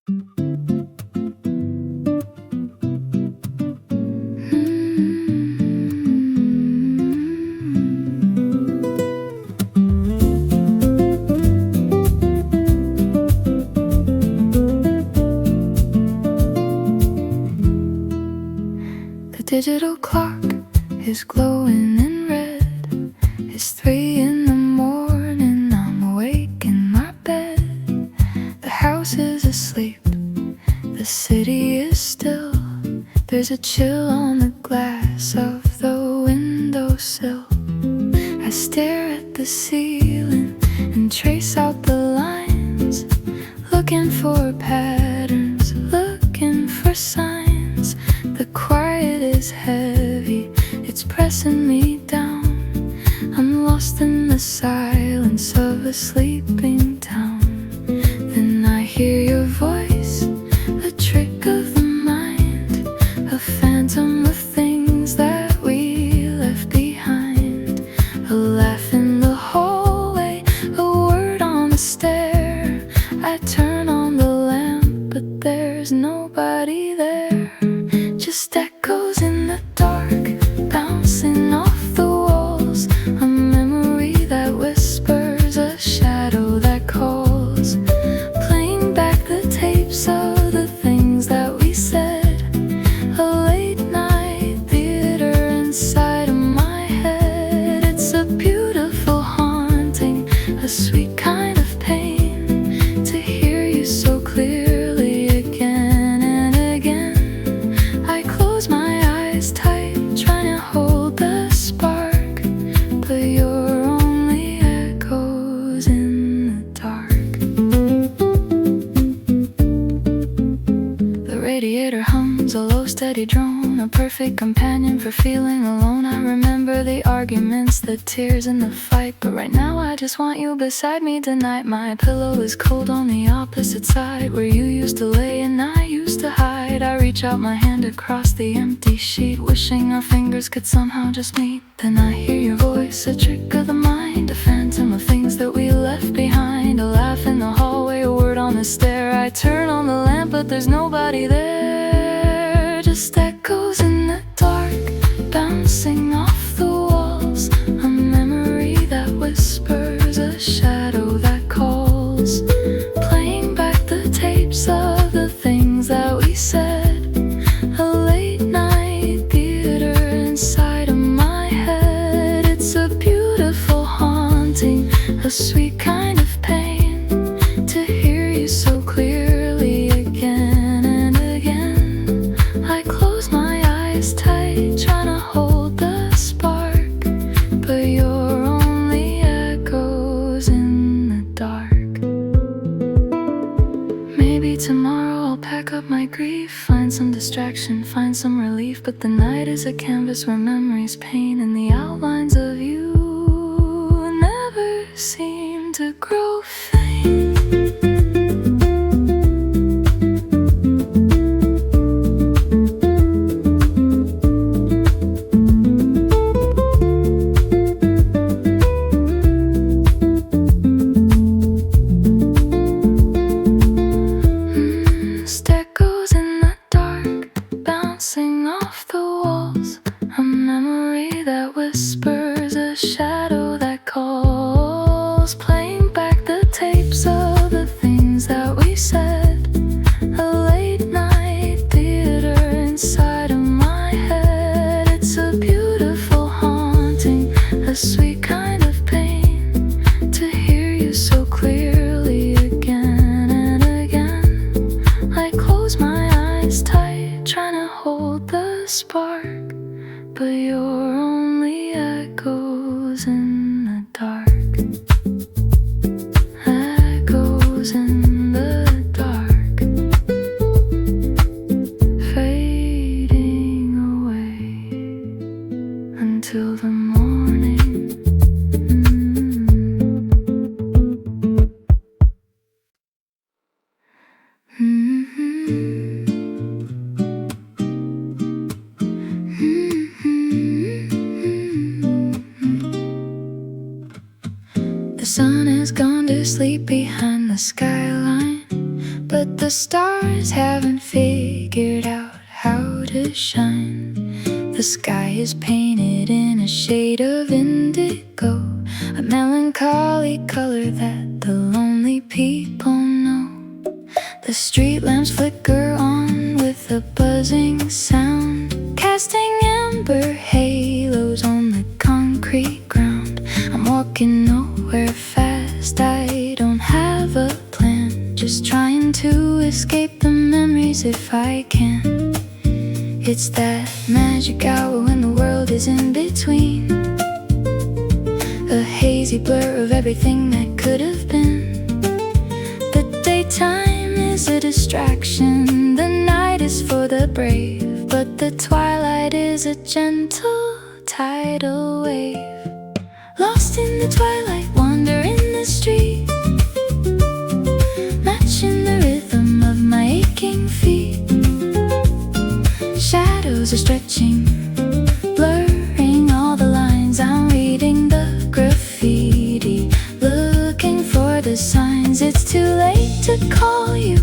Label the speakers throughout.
Speaker 1: The digital clock is glowing in red. It's 3 in the morning, I'm awake in my bed. The house is asleep, the city is still. There's a chill on the glass of the windowsill. I stare at the ceiling and trace out the lines, looking for patterns, looking for signs. The quiet is heavy, it's pressing me down. I'm lost in the silence of a sleeping town. Then I hear your voice, a trick of the mind, a phantom of things that we left behind. A laugh in the hallway, a word on the stair. I turn on the lamp, but there's nobody there. Just echoes in the dark, bouncing off the walls. A memory that whispers, a shadow that calls, playing back the tapes of the things that we said. A late night theater inside of my head. It's a beautiful haunting, a sweet kind of pain, to hear you so clearly again and again. I close my eyes tight, trying to hold the spark, but you're only echoes in the dark. The radiator hums a low steady drone, a perfect companion for feeling alone. I remember the arguments, the tears and the fight, but right now I just want you beside me tonight. My pillow is cold on the opposite side, where you used to lay and I used to hide. I reach out my hand across the empty sheet, wishing our fingers could somehow just meet. Then I hear your voice, a trick of the mind, a phantom of things that we left behind. A laugh in the hallway, a word on the stair. I turn on the lamp, but there's nobody there. Just echoes in the dark, bouncing off the walls. A memory that whispers, a shadow that calls, playing back the tapes of the things that we said. A late night theater inside of my head. It's a beautiful haunting, a sweet kind of pain, to hear you so clearly again and again. I close my eyes tight, trying to hold the spark, but you're only echoes in the dark. Maybe tomorrow I'll pack up my grief, find some distraction, find some relief. But the night is a canvas where memories paint, and the outlines of you never seem to grow faint. Echoes in the dark, bouncing off the walls. A memory that whispers, a shadow that calls, playing back the tapes of the things that we said. A late night theater inside of my head. It's a beautiful haunting, a sweet kind of pain, to hear you so clearly again and again. I close my eyes tight, trying to hold the spark, but you're only echoes in the dark. Echoes in the dark, fading away until the morning. The sun has gone to sleep behind the skyline, but but the stars haven't figured out how to shine. The sky is painted in a shade of indigo, a melancholy color that the lonely people know. The street lamps flicker on with a buzzing sound, casting amber halos on the concrete ground. I'm walking nowhere fast, I don't have a plan, just trying to escape the memories if I can. It's that magic hour when the world is in between, a hazy blur of everything that could have been. The daytime is a distraction, the night is for the brave, but the twilight is a gentle tidal wave. Lost in the twilight, wandering the street, matching the rhythm of my aching feet. Shadows are stretching, blurring all the lines. I'm reading the graffiti, looking for the signs. It's too late to call you,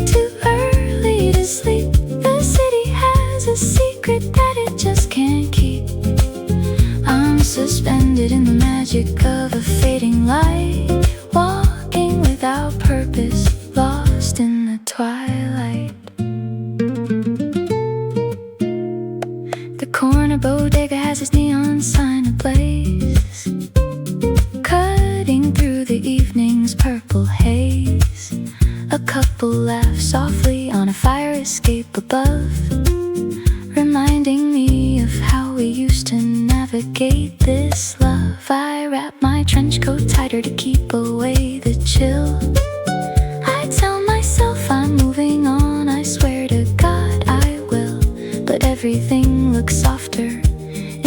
Speaker 1: too early to sleep. The city has a secret that it just can't keep. I'm suspended in the magic of a fading light, walking without purpose, lost in the twilight. The corner bodega has its neon sign ablaze, cutting through the evening's purple haze. A couple laugh softly on a fire escape above, reminding me of how we used to navigate this love. I wrap my trench coat tighter to keep away the chill. I tell myself I'm moving on, I swear to God I will. But everything looks softer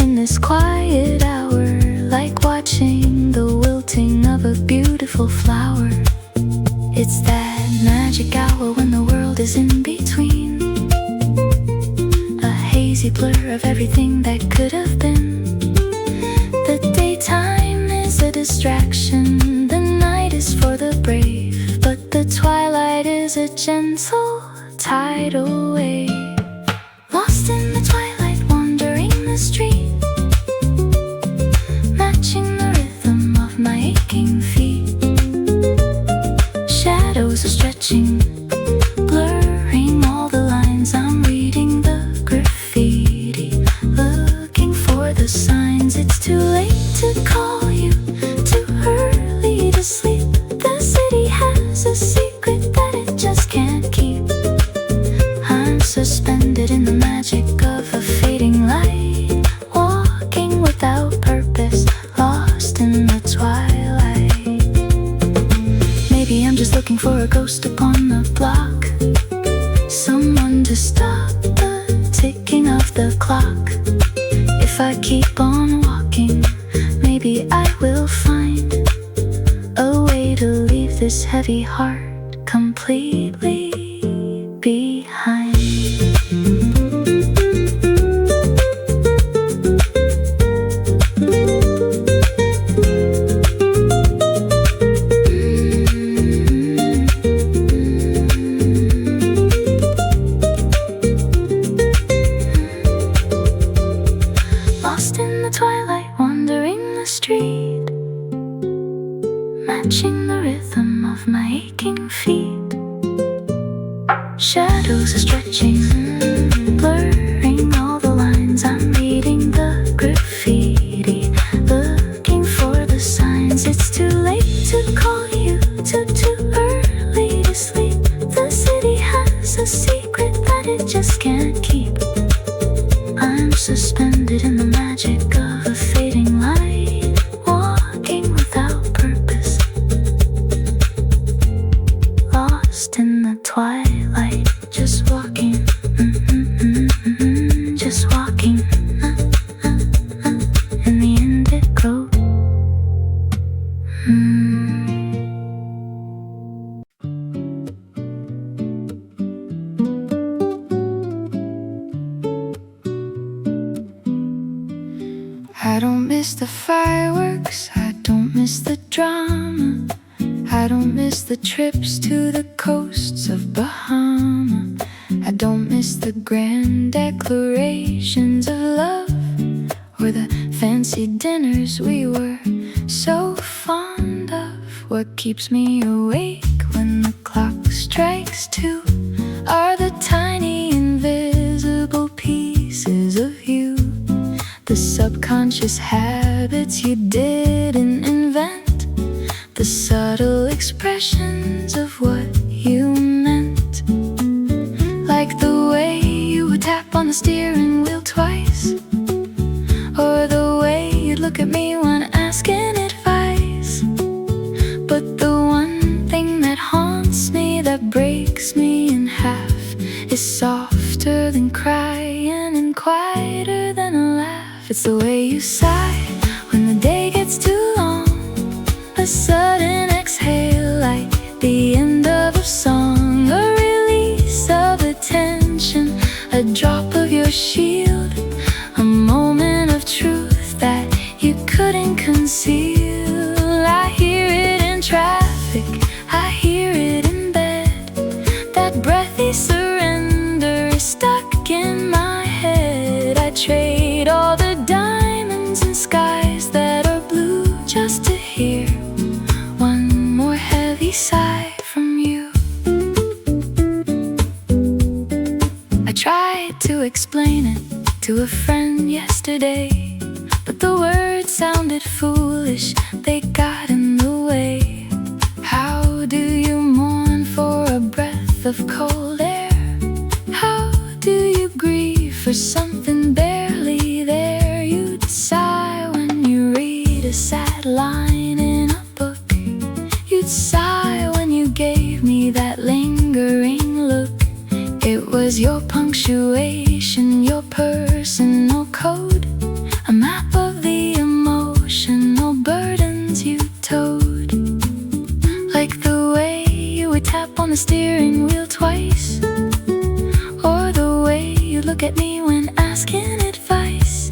Speaker 1: in this quiet hour, like watching the wilting of a beautiful flower. It's that magic hour when the world is in between, a hazy blur of everything that could have been. The daytime is a distraction, the night is for the brave, but the twilight is a gentle tidal wave. Lost in the twilight, wandering the street, matching the rhythm of my aching feet. Shadows are stretching, blurring all the lines. I'm reading the graffiti, looking for the signs. It's too late to call you, too early to sleep. The city has a secret that it just can't keep. I'm suspended in the magic of a fading light, walking without purpose, lost in the twilight. Maybe I'm just looking for a ghost upon the block, someone to stop the ticking of the clock. If I keep on walking, maybe I will find a way to leave this heavy heart completely behind. Lost in the twilight, wandering the street, matching the rhythm of my aching feet. Shadows are stretching, blurring all the lines. I'm reading the graffiti, looking for the signs. It's too late to call you, too early to sleep. The city has a secret that it just can't keep. I'm suspended in the magic of a fading light, walking without purpose, lost in the twilight, just walking, just walking, in the indigo. I don't miss the fireworks, I don't miss the drama. I don't miss the trips to the coasts of Bahama. I don't miss the grand declarations of love, or the fancy dinners we were so fond of. What keeps me awake when the clock strikes 2 are the tiny invisible pieces of you, the subconscious habits you didn't invent, the subtle expressions of what you meant. Like the way you would tap on the steering wheel twice, or the way you'd look at me when asking advice. But the one thing that haunts me, that breaks me in half, is softer than crying and quieter than a laugh. It's the way you sigh when the day gets too long, a sudden exhale like the end of a song, a release of the tension, a drop of your shield, a moment of truth that you couldn't conceal. I hear it in traffic, I hear it in bed, that breathy surrender is stuck in my head. I trade all the diamonds and skies that are blue just to hear one more heavy sigh from you. I tried to explain it to a friend yesterday, but the words sounded foolish, they got in the way. How do you mourn for a breath of cold air? How do you grieve for something barely there? You'd sigh when you read a sad line in a book. You'd sigh when you gave me that lingering look. It was your punctuation, your personal code, a map of the emotional burdens you towed. Like the way you would tap on the steering wheel twice, or the way you look at me when asking advice.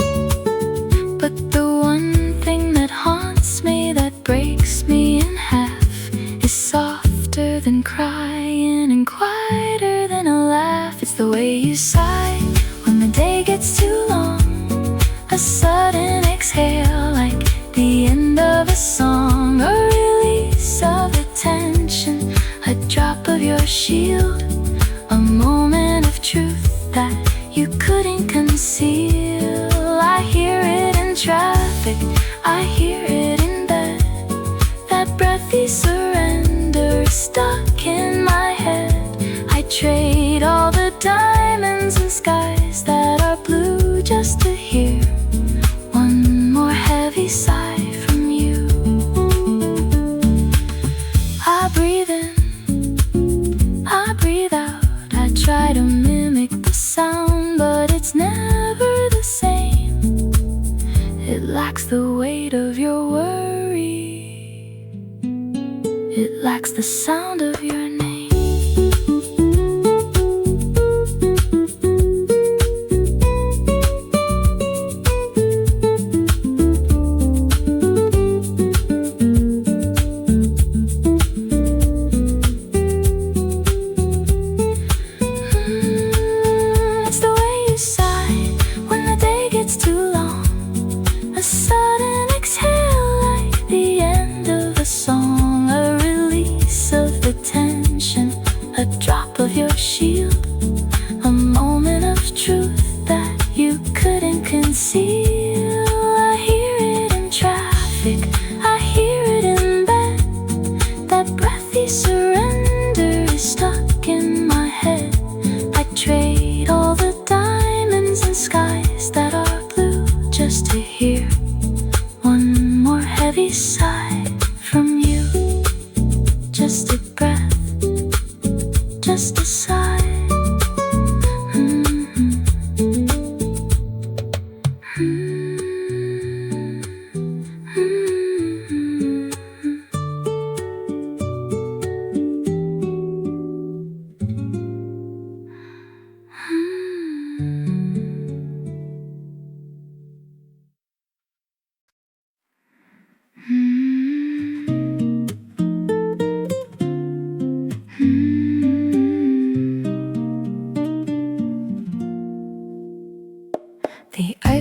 Speaker 1: But the one thing that haunts me, that breaks me in half, is softer than crying and quieter than a laugh. It's the way you sigh when the day gets too long, a sudden exhale like the end of a song, a release of the tension, a drop of your shield, a moment of truth that you couldn't conceal. I hear it in traffic, I hear it in bed, that breathy surrender is stuck in my head. I trade all the diamonds and skies that are blue just to hear one more heavy sigh from you. I breathe in, I breathe out, I try to mimic the sound, but it's never the same. It lacks the weight of your worry, it lacks the sound of your name. A drop of your shield, a moment of truth that you couldn't conceal. I hear it in traffic, I hear it in bed, that breathy surrender is stuck in my head. I trade all the diamonds and skies that are blue just to hear one more heavy sigh from you. Just a breath, just a sigh.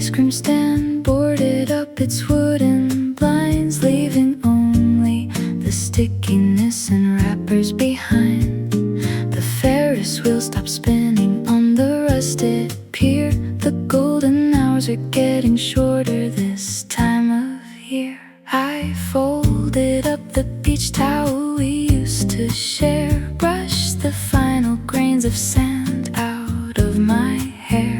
Speaker 1: ice cream stand boarded up its wooden blinds, leaving only the stickiness and wrappers behind. The Ferris wheel stopped spinning on the rusted pier. The golden hours are getting shorter this time of year. I folded up the beach towel we used to share, brushed the final grains of sand out of my hair.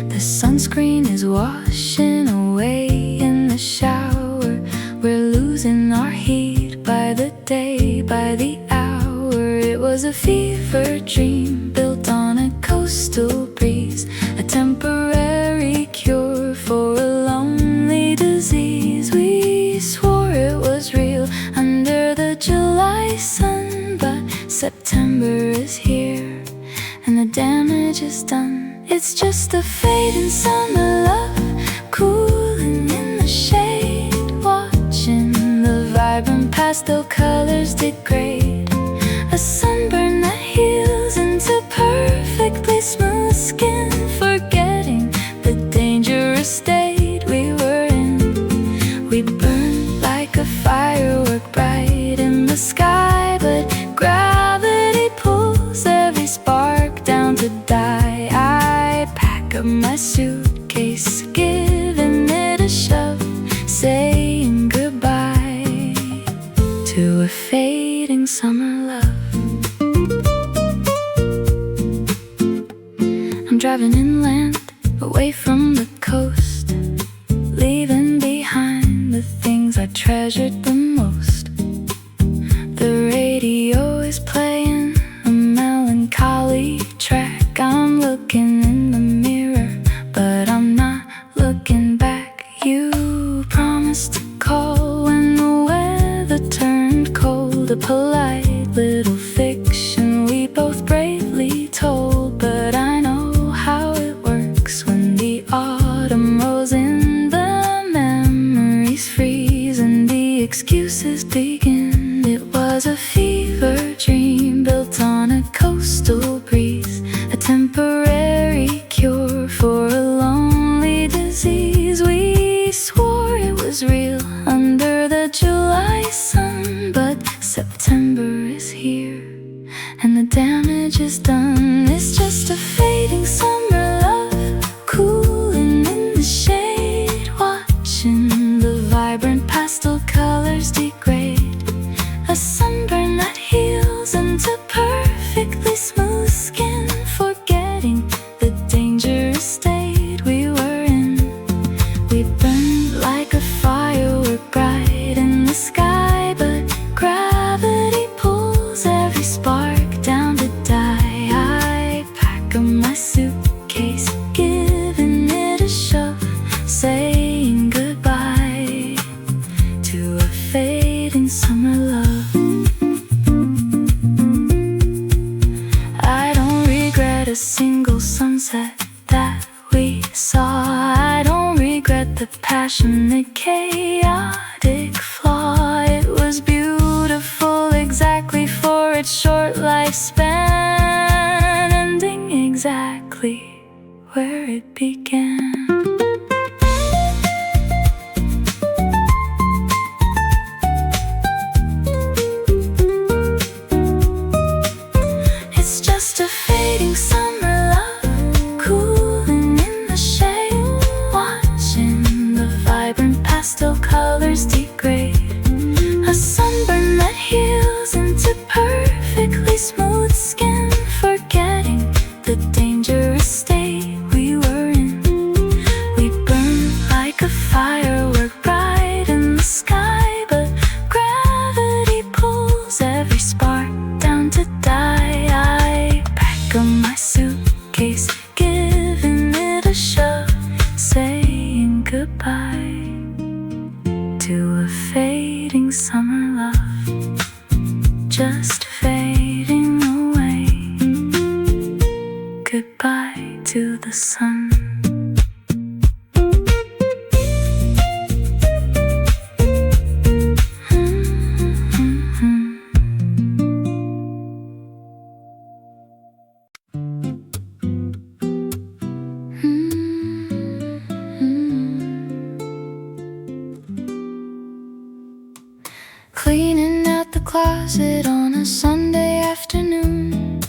Speaker 1: The sunscreen is washing away in the shower. We're losing our heat by the day, by the hour. It was a fever dream built on a coastal breeze, a temporary cure for a lonely disease. We swore it was real under the July sun, but September is here and the damage is done. It's just a fading summer love, cooling in the shade, watching the vibrant pastel colors degrade. A sunburn that heals into perfectly smooth skin, forgetting the dangerous state we were in. We burned like a firework bright in the sky, but gravity pulls every spark down to die. I pack up my suitcase, giving it a shove, saying goodbye to a fading summer love. I'm driving inland, away from the coast, leaving behind the things I treasured the most. The radio is playing a melancholy track. I'm looking in the mirror, but I'm not looking back. You promised to call when the weather turned cold, a polite little fiction we both bravely told. But I know how it works when the autumn rolls in, the memories freeze and the excuses begin. It was a fever dream built on a coastal breeze, a temporary cure for a lonely disease. We swore it was real under the July sun, but September is here and the damage is done. It's just a fading summer love, cooling in the shade, watching the vibrant pastel colors degrade. A sunburn that heals into perfectly smooth skin, forgetting the dangerous state we were in. We burned like a firework bright in the sky, but gravity pulls every spark down to die. I pack up my suitcase, giving it a shove, saying goodbye to a fading summer love. I don't regret a single sunset that we saw. I don't regret the passionate, chaotic flaw. It was beautiful exactly for its short lifespan, ending exactly where it began. It's just a fading summer love, cooling in the shade, watching the vibrant pastel colors degrade. A sunburn that heals into perfectly smooth skin, forgetting the dangerous state we were in. We burned like a firework bright in the sky, but gravity pulls every spark down to die. I pack up my suitcase, giving it a shove, saying goodbye to a fading summer love, just fading away. Goodbye to the sun. closet on a Sunday afternoon,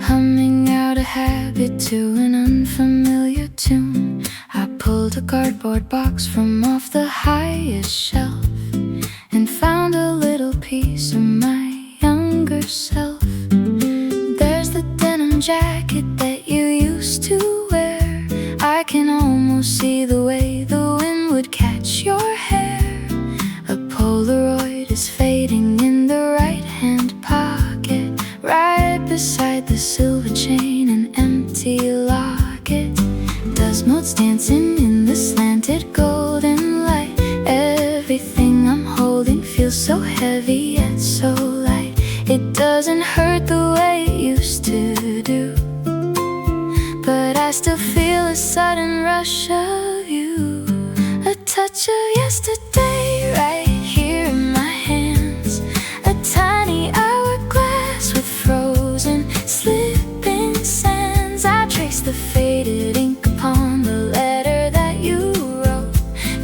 Speaker 1: humming out a habit to an unfamiliar tune. I pulled a cardboard box from off the highest shelf and found a little piece of my younger self. There's the denim jacket that you used to wear. I can almost see the way the wind would catch your hair. A Polaroid is fading in the right-hand pocket, right beside the silver chain and empty locket. Does motes dancing in the slanted golden light. Everything I'm holding feels so heavy yet so light. It doesn't hurt the way it used to do, but I still feel a sudden rush of you. A touch of yesterday right here in my hands. A tiny hourglass with frozen, slipping sands. I trace the faded ink upon the letter that you wrote,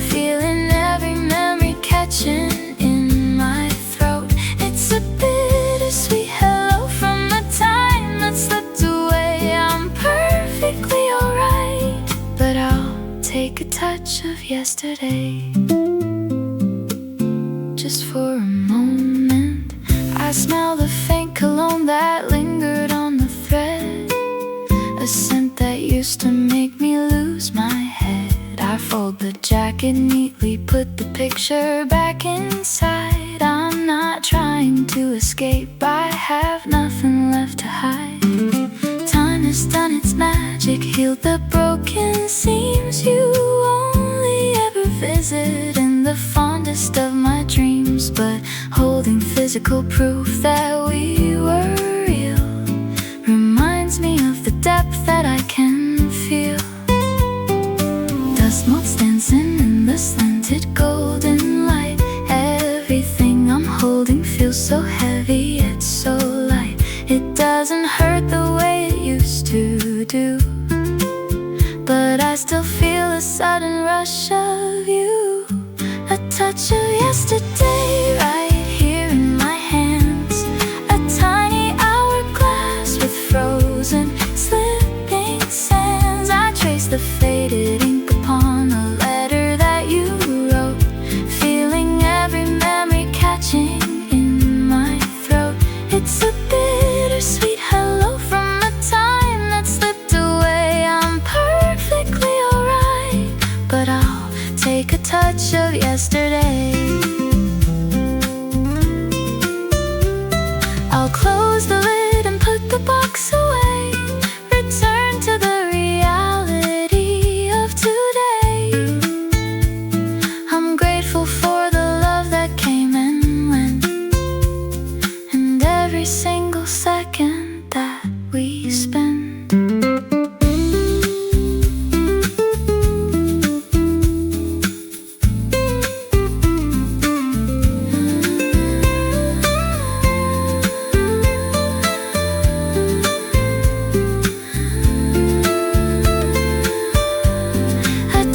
Speaker 1: feeling every memory catching in my throat. It's a bittersweet hello from a time that slipped away. I'm perfectly alright, but I'll take a touch of yesterday. Just for a moment, I smell the faint cologne that lingered on the thread, a scent that used to make me lose my head. I fold the jacket neatly, put the picture back inside. I'm not trying to escape, I have nothing left to hide. Time has done its magic, healed the broken seams. You only ever visit in the fondest of my dreams, but holding physical proof that we were real reminds me of the depth that I can feel. Dust motes dancing in the slanted golden light. Everything I'm holding feels so heavy yet so light. It doesn't hurt the way it used to do, but I still feel a sudden rush of you. A touch of yesterday right here in my hands. A tiny hourglass with frozen, slipping sands. I trace the faded ink upon the letter that you wrote, feeling every memory catching in my throat. It's a bittersweet hello from a time that slipped away. I'm perfectly alright, but I'll take a touch of yesterday. I'll close the lid and put the box away, return to the reality of today. I'm grateful for the love that came and went, and every single second that we spent.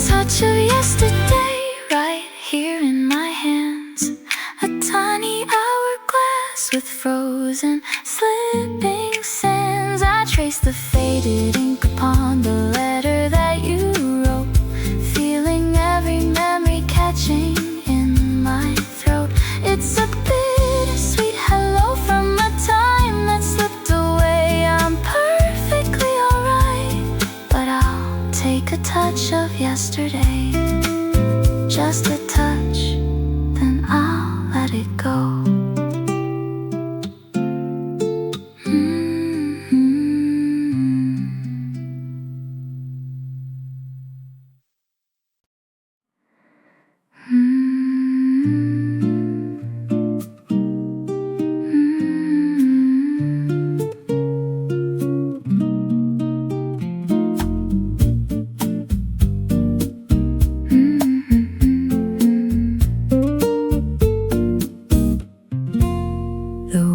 Speaker 1: Touch of yesterday right here in my hands. A tiny hourglass with frozen, slipping sands. I trace the faded ink upon the letter that you wrote, feeling every memory catching in my throat. It's a bittersweet hello from a time that slipped away. I'm perfectly alright, but I'll take a touch of yesterday. Just a touch, then I'll let it go.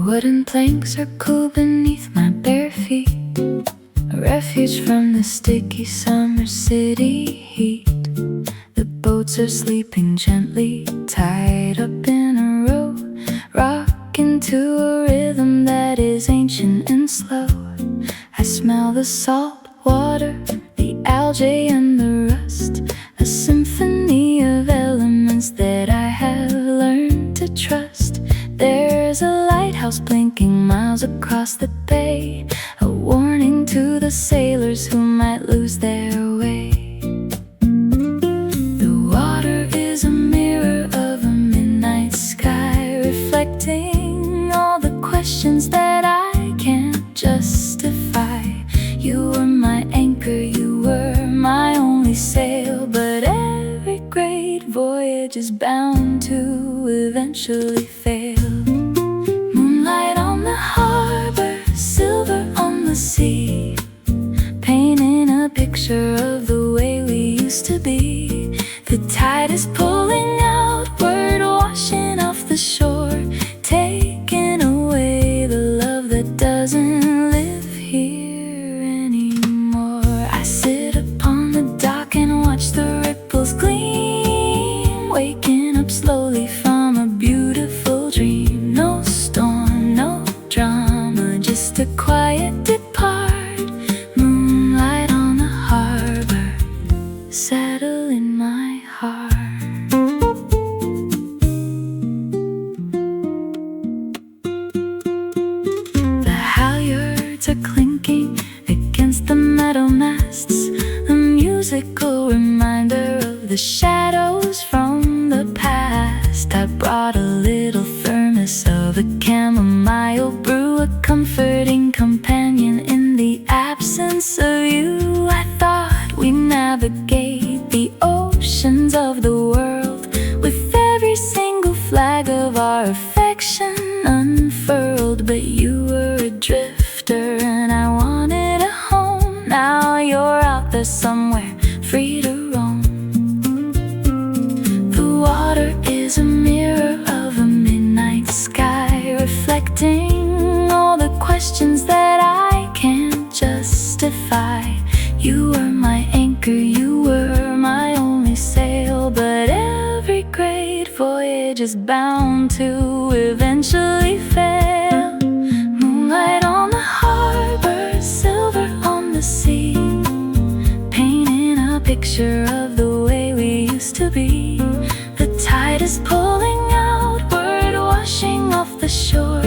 Speaker 1: Wooden planks are cool beneath my bare feet, a refuge from the sticky summer city heat. The boats are sleeping gently, tied up in a row, rocking to a smell the salt water, the algae and the rust, a symphony of elements that I have learned to trust. There's a lighthouse blinking miles across the bay, a warning to the sailors who might lose their way. The water is a mirror of a midnight sky, reflecting all the questions that I can't justify. You were my anchor, you were my only sail, but every great voyage is bound to eventually fail. Moonlight on the harbor, silver on the sea, painting a picture of the way we used to be. The tide is pulling outward, washing off the shore, taking away the love that doesn't live here anymore. I sit upon the dock and watch the ripples gleam, waking up slowly from a beautiful dream. No storm, no drama, just a quiet depart. Moonlight on the harbor, settle in my heart. The halyards are clinking against the metal masts, a musical reminder of the shadows from the past. I brought a little thermos of a chamomile brew, a comforting companion in the absence of you. I thought we'd navigate the oceans of the world with every single flag of our affection unfurled, but you were a drifter and I wanted a home. Now you're out there somewhere, free to roam. The water is a mirror of a midnight sky, reflecting all the questions that I can't justify. You were my anchor, you were my only sail, but every great voyage is bound to eventually fail. Moonlight on the harbor, silver on the sea, painting a picture of the way we used to be. The tide is pulling outward, washing off the shore,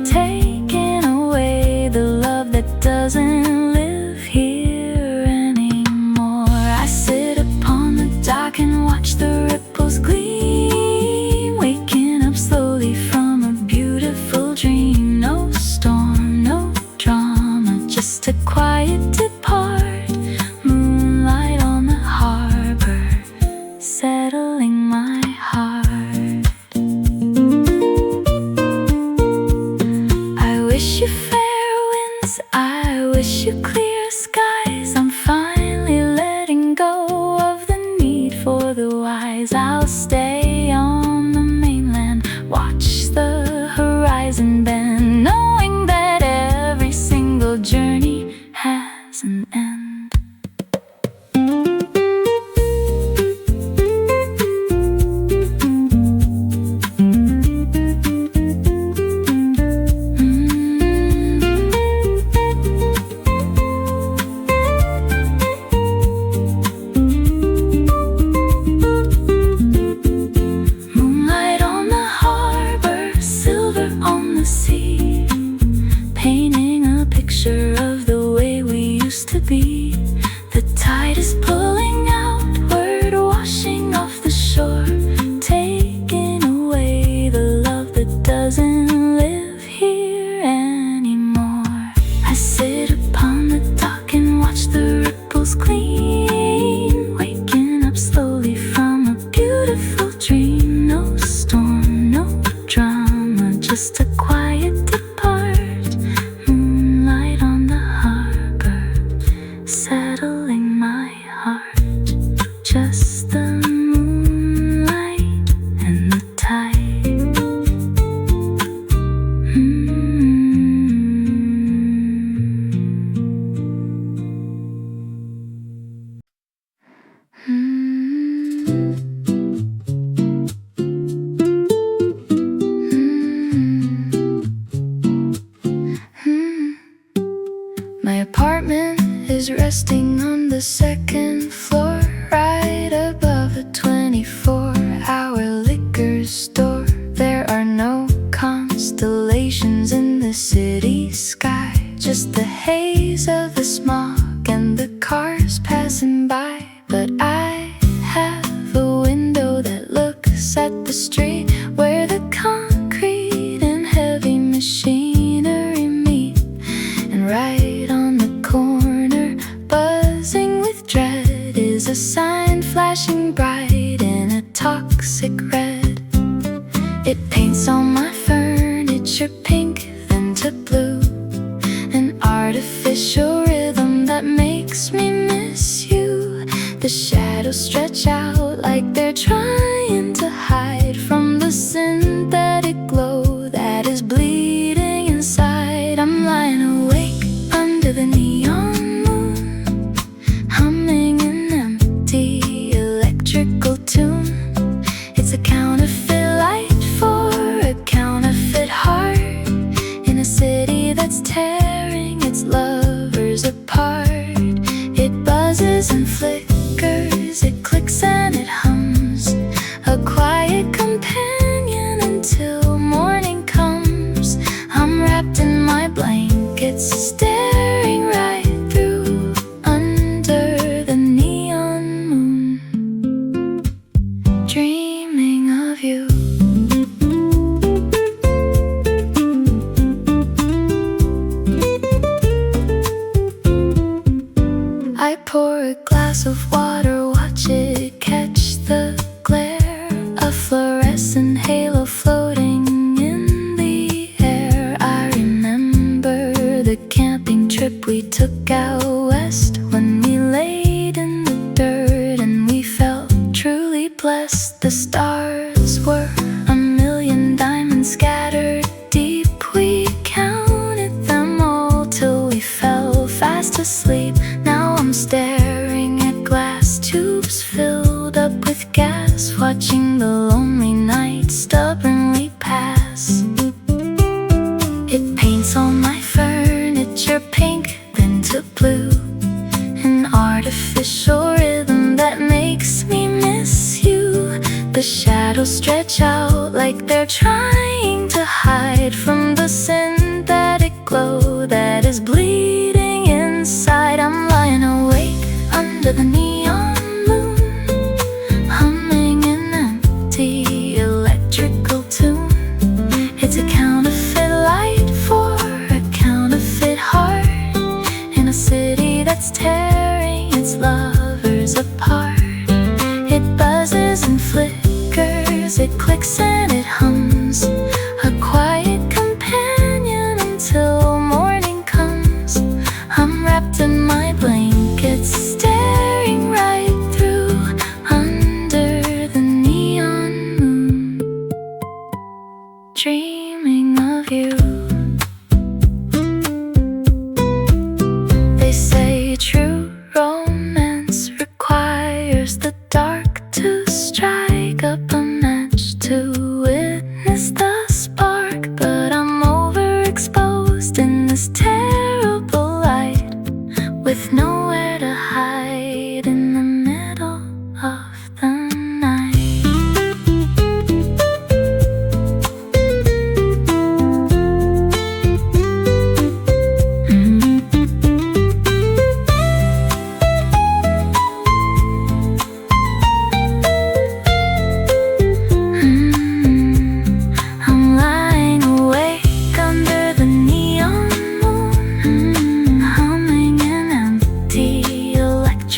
Speaker 1: taking away the love that doesn't live here anymore. I sit upon the dock and watch the ripples gleam, waking up slowly from a beautiful dream. No storm, no drama, just a quiet depart. Moonlight on the harbor, settling my heart. I wish you fair winds, I wish you clear skies. I'm finally letting go of the need for the wise. I'll stay on the mainland, watch the horizon bend, knowing that every single journey has an end. Moonlight on the harbor, silver on the sea, painting a picture of the way we used to be. apartment is resting on the second floor, right above a 24-hour liquor store. There are no constellations in the city sky, just the haze of the smog and the cars passing by. But I have a window that looks at the street where the concrete and heavy machinery meet. And right on the corner, buzzing with dread, is a sign flashing bright in a toxic red. It paints all my furniture pink, then to blue, an artificial rhythm that makes me miss you. The shadows stretch out like they're trying to hide from the synthetic glow that is bleeding inside. I'm lying awake under the neon moon, humming an empty electrical tune. It's a counterfeit light for a counterfeit heart, in a city that's tearing its lovers apart. It buzzes and flickers, it clicks and it hums, a quiet companion until morning comes. I'm wrapped in my blankets, staring right through under the neon moon, dreaming of you. I pour a glass of water, watch it catch the glare, a fluorescent halo floating in the air. I remember the camping trip we took out west, when we laid in the dirt and we felt truly blessed. The stars were a million diamonds scattered deep. We counted them all till we fell fast asleep. Now I'm staring at glass tubes filled up with gas, watching the lonely night stubbornly pass. It paints all my furniture pink, then to blue, an artificial rhythm that makes me miss you. The shadows stretch out like they're trying to hide from the synthetic glow that is bleeding inside. I'm lying awake under the neon moon, humming an empty electrical tune. It's a counterfeit light for a counterfeit heart, in a city that's tearing its lovers apart. It buzzes and flickers, it clicks and it hums, a quiet companion until morning comes. I'm wrapped in my blankets, staring right through under the neon moon, dreaming of you. They say true romance requires the dark to strike up a match to witness the spark. But I'm overexposed in this terrible light, with nowhere to hide in the middle of the night. I'm lying awake under the neon moon, humming an empty electrical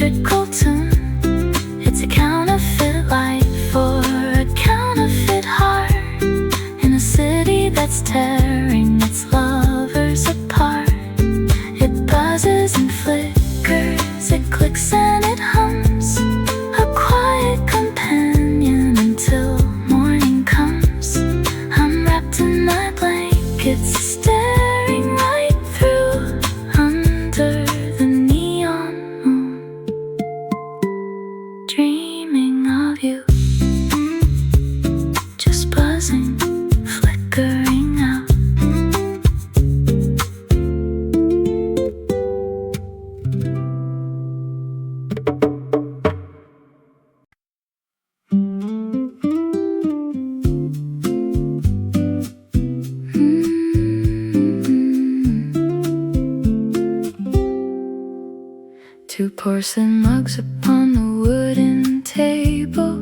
Speaker 1: Two porcelain mugs upon the wooden table.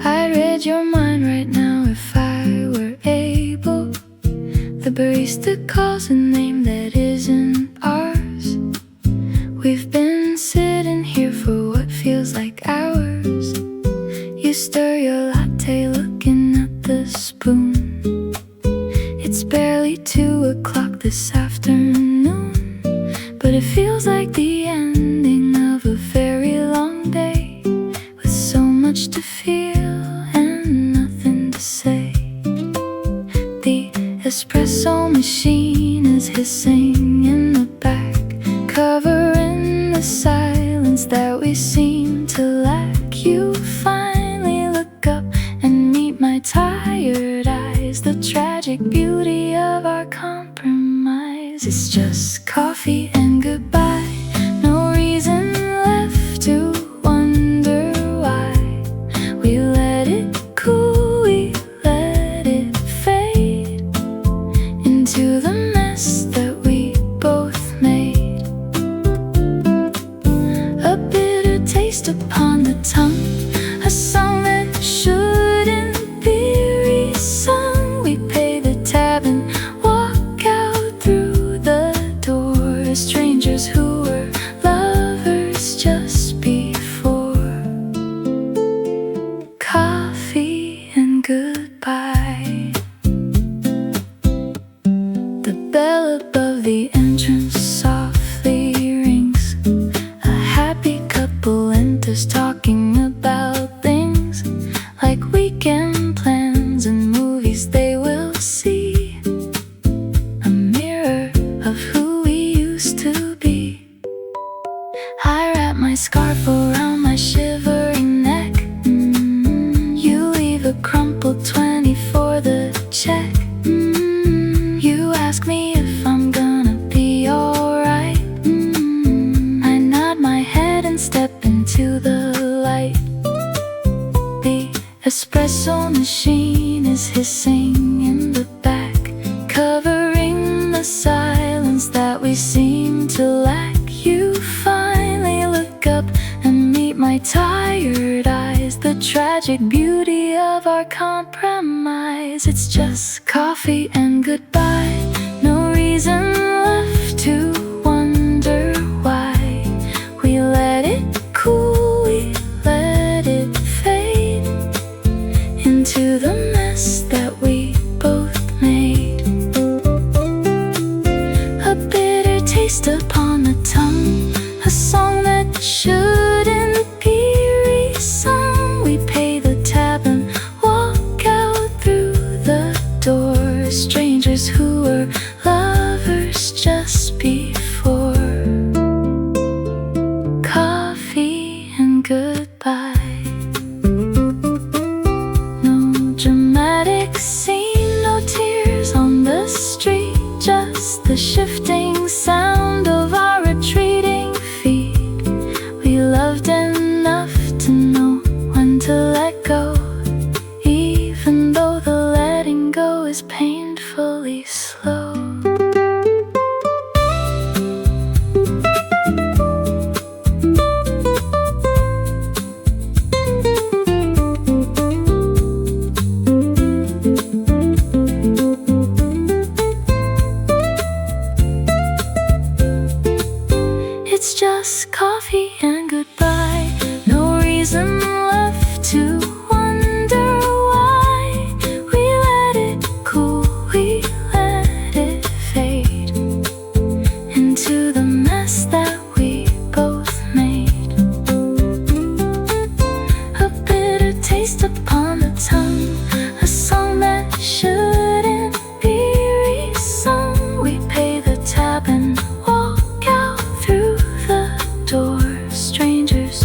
Speaker 1: I'd read your mind right now if I were able. The barista calls a name that isn't ours. We've been sitting here for what feels like hours. You stir your latte looking at the spoon. It's barely 2 o'clock this afternoon, but it feels like the ending of a very long day, with so much to feel and nothing to say. The espresso machine is hissing in the back, covering the silence that we seem to lack. You finally look up and meet my tired eyes. The tragic beauty of our compromise. It's just coffee and goodbye. No reason left to wonder why. We let it cool, we let it fade into the mess that we both made. A bitter taste upon the tongue, a song that shouldn't be resung. We pay the tab and walk out through the door, strangers who were lovers just before. Coffee and goodbye. The bell above the entrance softly rings. A happy couple enters, talking about things like weekend plans and movies they will see. A mirror of who we used to be. I wrap my scarf around my shivering neck. You leave a crumpled 20 for the check. You ask me if I'm gonna be alright. I nod my head and step into the light. The espresso machine is hissing in the back, covering the silence that we seem to lack. You finally look up and meet my tired eyes. The tragic beauty of our compromise. It's just coffee and goodbye. No reason left to wonder why. We let it cool, we let it fade into the mess that we both made. A bitter taste upon the tongue, a song that shouldn't be resung. We pay the tab and walk out through the door, strangers who were lovers just before. Coffee and goodbye. No dramatic scene, no tears on the street, just the shifting sound of our retreating feet. We loved enough to know when to let go, even though the letting go is painfully slow. It's just coffee and goodbye. No reason left to wonder why. We let it cool, we let it fade into the mess that we both made. A bitter taste upon the tongue, a song that shouldn't be resung. We pay the tab and walk out through the door, strangers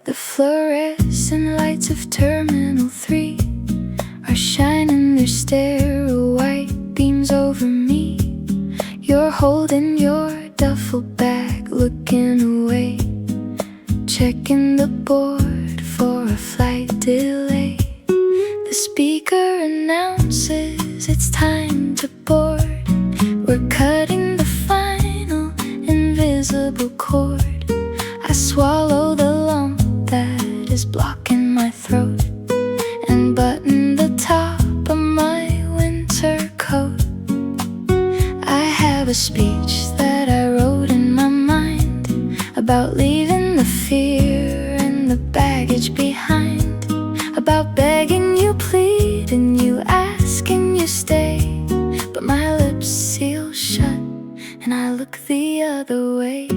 Speaker 1: The fluorescent lights of Terminal 3 are shining their stereo white beams over me. You're holding your duffel bag, looking away, checking the board for a flight delay. The speaker announces it's time to board. We're cutting the final invisible cord. I swallow the lump that is blocking my throat and button the top of my winter coat. I have a speech that I wrote in my mind about leaving the fear and the baggage behind, about begging you, pleading you, asking you stay. But my lips seal shut and I look the other way.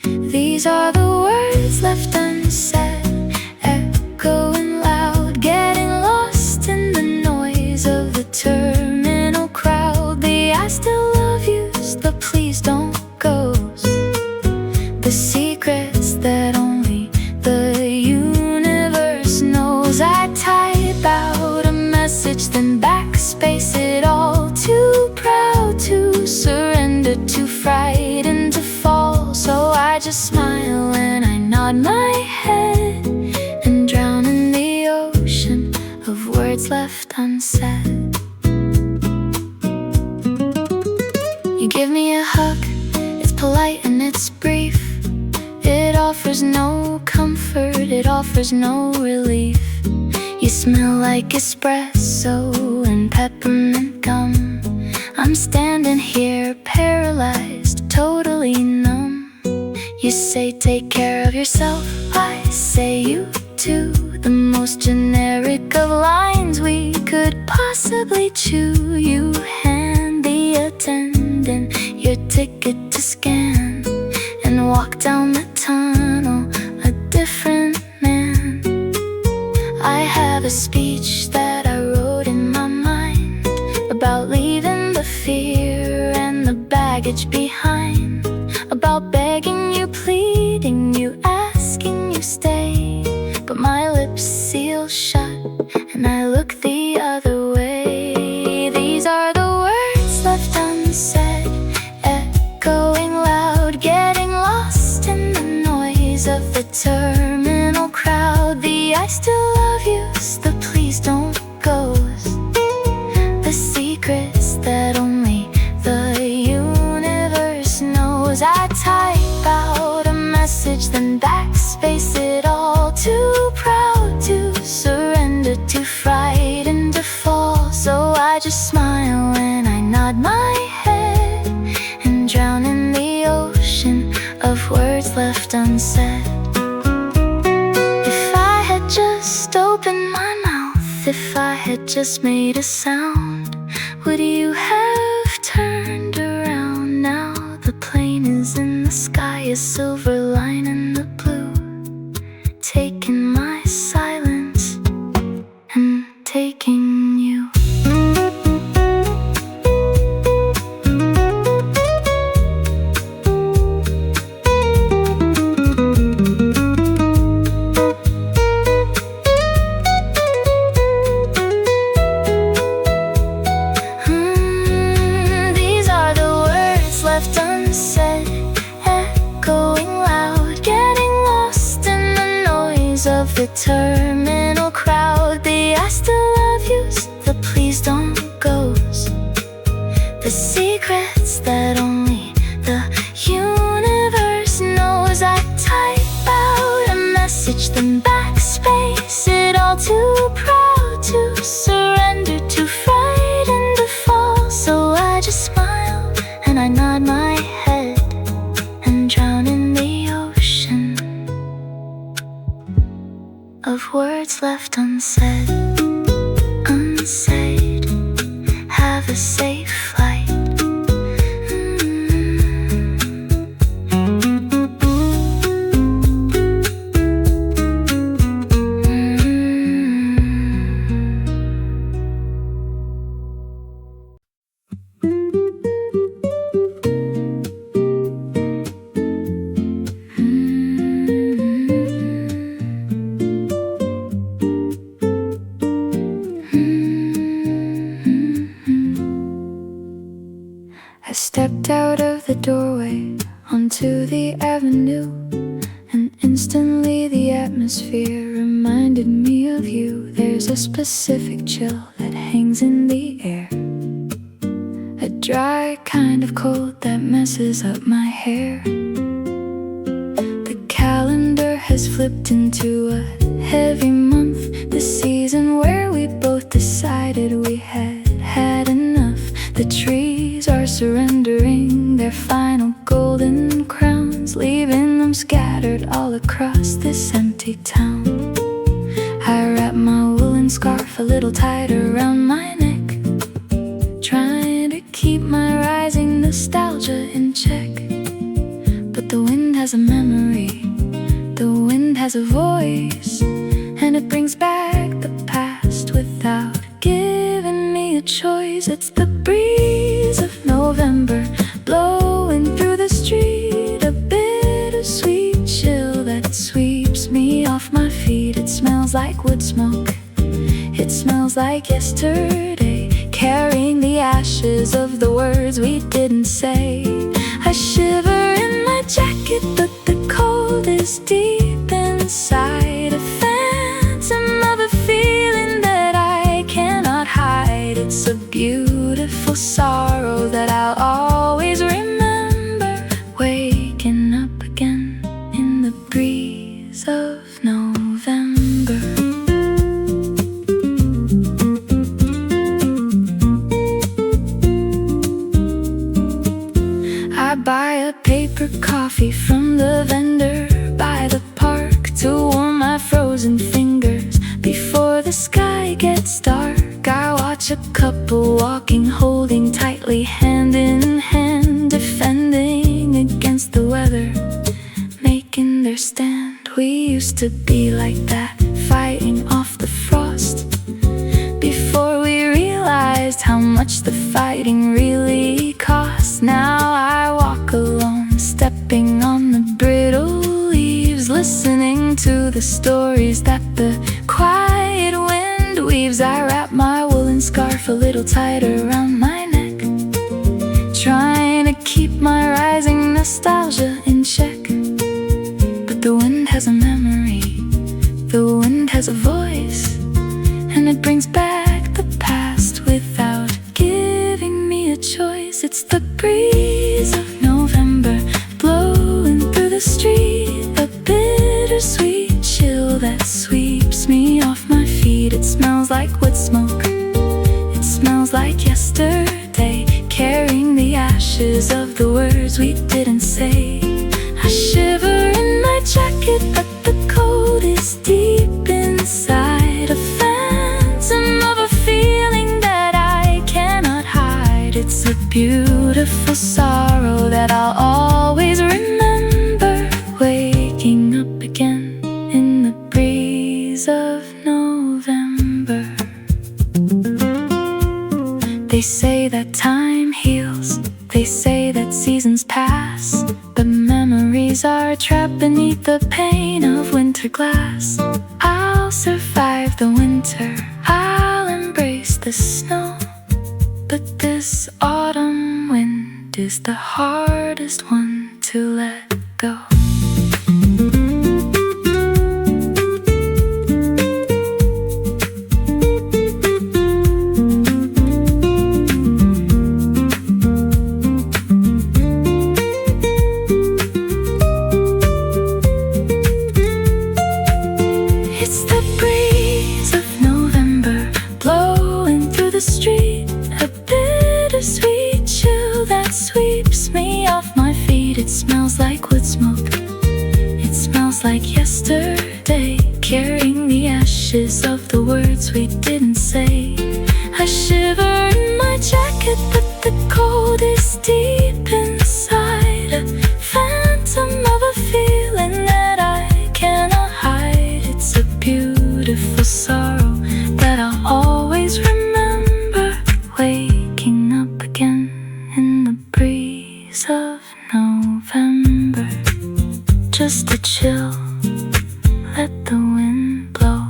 Speaker 1: These are the words left unsaid, echoing loud, getting lost in the noise of the terminal crowd. The I still love yous, the please don't goes, the secrets that only the universe knows. I type out a message, then backspace it all, too proud to surrender, too frightened to fall. So I just smile and I nod my head and drown in the ocean of words left unsaid. You give me a hug, it's polite and it's brief. It offers no comfort, it offers no relief. You smell like espresso and peppermint gum. I'm standing here paralyzed, totally numb. You say take care of yourself, I say you too. The most generic of lines we could possibly chew. You hand the attendant your ticket to scan and walk down the tunnel a different man. I have a speech that I wrote in my mind about leaving the fear and the baggage behind, about begging you, pleading you, asking you stay. But my lips seal shut and I look the other way. These are the words left unsaid, echoing loud, getting lost in the noise of the terminal crowd. The I still love yous, the please don't goes, the secrets that only the universe knows. I type out a message, then backspace it all, too proud to surrender, too frightened to fall. So I just smile and I nod my head and drown in the ocean of words left unsaid. If I had just opened my mouth, if I had just made a sound, would you have turned around? Now the plane is in the sky, a silver line in the blue, taking my silence and taking you. These are the words left unsaid, echoing loud, getting lost in the noise of the terminal crowd. The I still love yous, the please don't goes, the secrets that only the universe knows. I type out a message, then backspace it all, too proud to surrender, too frightened to fall. So I just smile and I nod my head and drown in the ocean of words left unsaid. Unsaid, have a safe flight. stepped out of the doorway onto the avenue, and instantly the atmosphere reminded me of you. There's a specific chill that hangs in the air, a dry kind of cold that messes up my hair. The calendar has flipped into a heavy month, the season where we both decided we had had enough. The trees are surrendering their final golden crowns, leaving them scattered all across this empty town. I wrap my woolen scarf a little tighter around my neck, trying to keep my rising nostalgia in check. But the wind has a memory, the wind has a voice, and it brings back the past without giving me a choice. It's the breeze of November blowing through the street, a bittersweet chill that sweeps me off my feet. It smells like wood smoke, it smells like yesterday, carrying the ashes of the words we didn't say. I shiver in my jacket, but the cold is deep inside, a phantom of a feeling that I cannot hide. It's a beautiful sorrow that I'll always remember, waking up again in the breeze of November. I buy a paper coffee from the vendor by the park to warm my frozen fingers before the sky gets dark. I watch a couple walking, holding tightly, hand in hand, defending against the weather, making their stand. We used to be like that, fighting off the frost, before we realized how much the fighting really costs. Now I walk alone, stepping on the brittle leaves, listening to the stories that the quiet wind weaves. I wrap my woolen scarf a little tighter around my neck, trying to keep my rising nostalgia in check. But the wind has a memory, the wind has a voice, and it brings back the past without giving me a choice. It's the breeze of November blowing through the street, a bittersweet chill that sweeps me off my feet. It smells like wood smoke, it smells like yesterday, carrying the ashes of the words we didn't say. I shiver in my jacket, but the cold is deep inside, a phantom of a feeling that I cannot hide. It's a beautiful sorrow that I'll always remember, waking up again in the breeze of November. They say that time heals, they say that seasons pass, but memories are trapped beneath the pane of winter glass. I'll survive the winter, I'll embrace the snow, but this autumn wind is the hardest one to let go. It's the breeze of November blowing through the street, a bittersweet chill that sweeps me off my feet. It smells like wood smoke, it smells like yesterday, carrying the ashes of the words we didn't say. I shiver in my jacket, but the cold is deep inside, a phantom of a feeling that I cannot hide. It's a beautiful sorrow that I'll always remember, waking up again in the breeze of November. Just a chill, let the wind blow.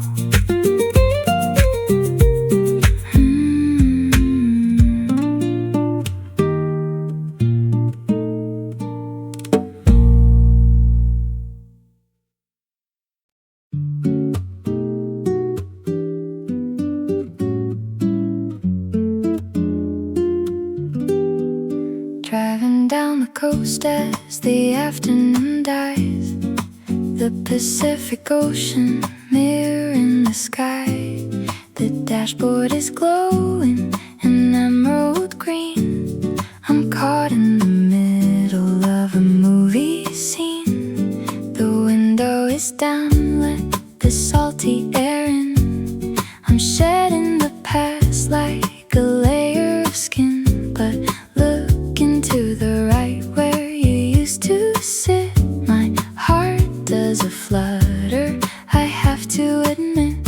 Speaker 1: ghost as the afternoon dies. The Pacific Ocean mirror in the sky. The dashboard is glowing an emerald green. I'm caught in the middle of a movie scene. The window is down, let the salty air in. I'm shedding the past like a layer of skin. But look into the right where you used to sit. My heart does a flutter, I have to admit.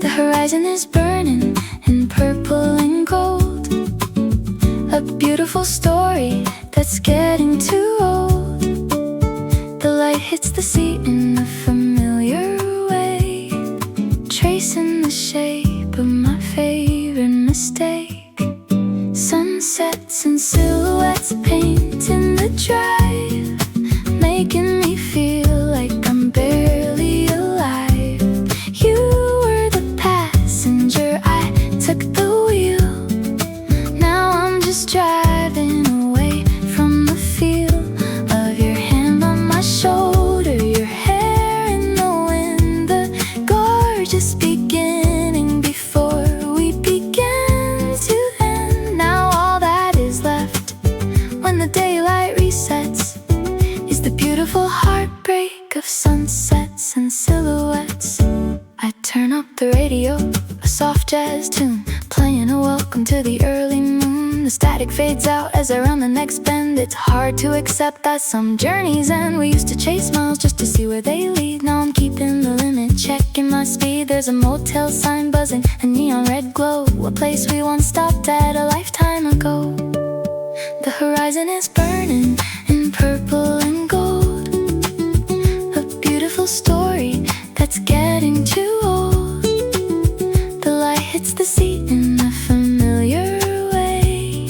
Speaker 1: The horizon is burning in purple and gold. A beautiful story that's getting too old. The light hits the sea in a familiar way, tracing the shape of my favorite mistake. Sunsets and silhouettes painting the drive, making me feel like I'm barely alive. You were the passenger, I took the wheel. Now I'm just driving away from the feel of your hand on my shoulder, your hair in the wind, the gorgeous beginning before we begin to end. Now all that is left when the daylight resets is the beautiful heartbreak of sunsets and silhouettes. I turn up the radio, a soft jazz tune playing a welcome to the early moon. The static fades out as I round the next bend. It's hard to accept that some journeys end. We used to chase miles just to see where they lead. Now I'm keeping the limit, checking my speed. There's a motel sign buzzing, a neon red glow, a place we once stopped at a lifetime ago. The horizon is burning in purple and gold. A beautiful story that's getting too old. The light hits the sea in a familiar way,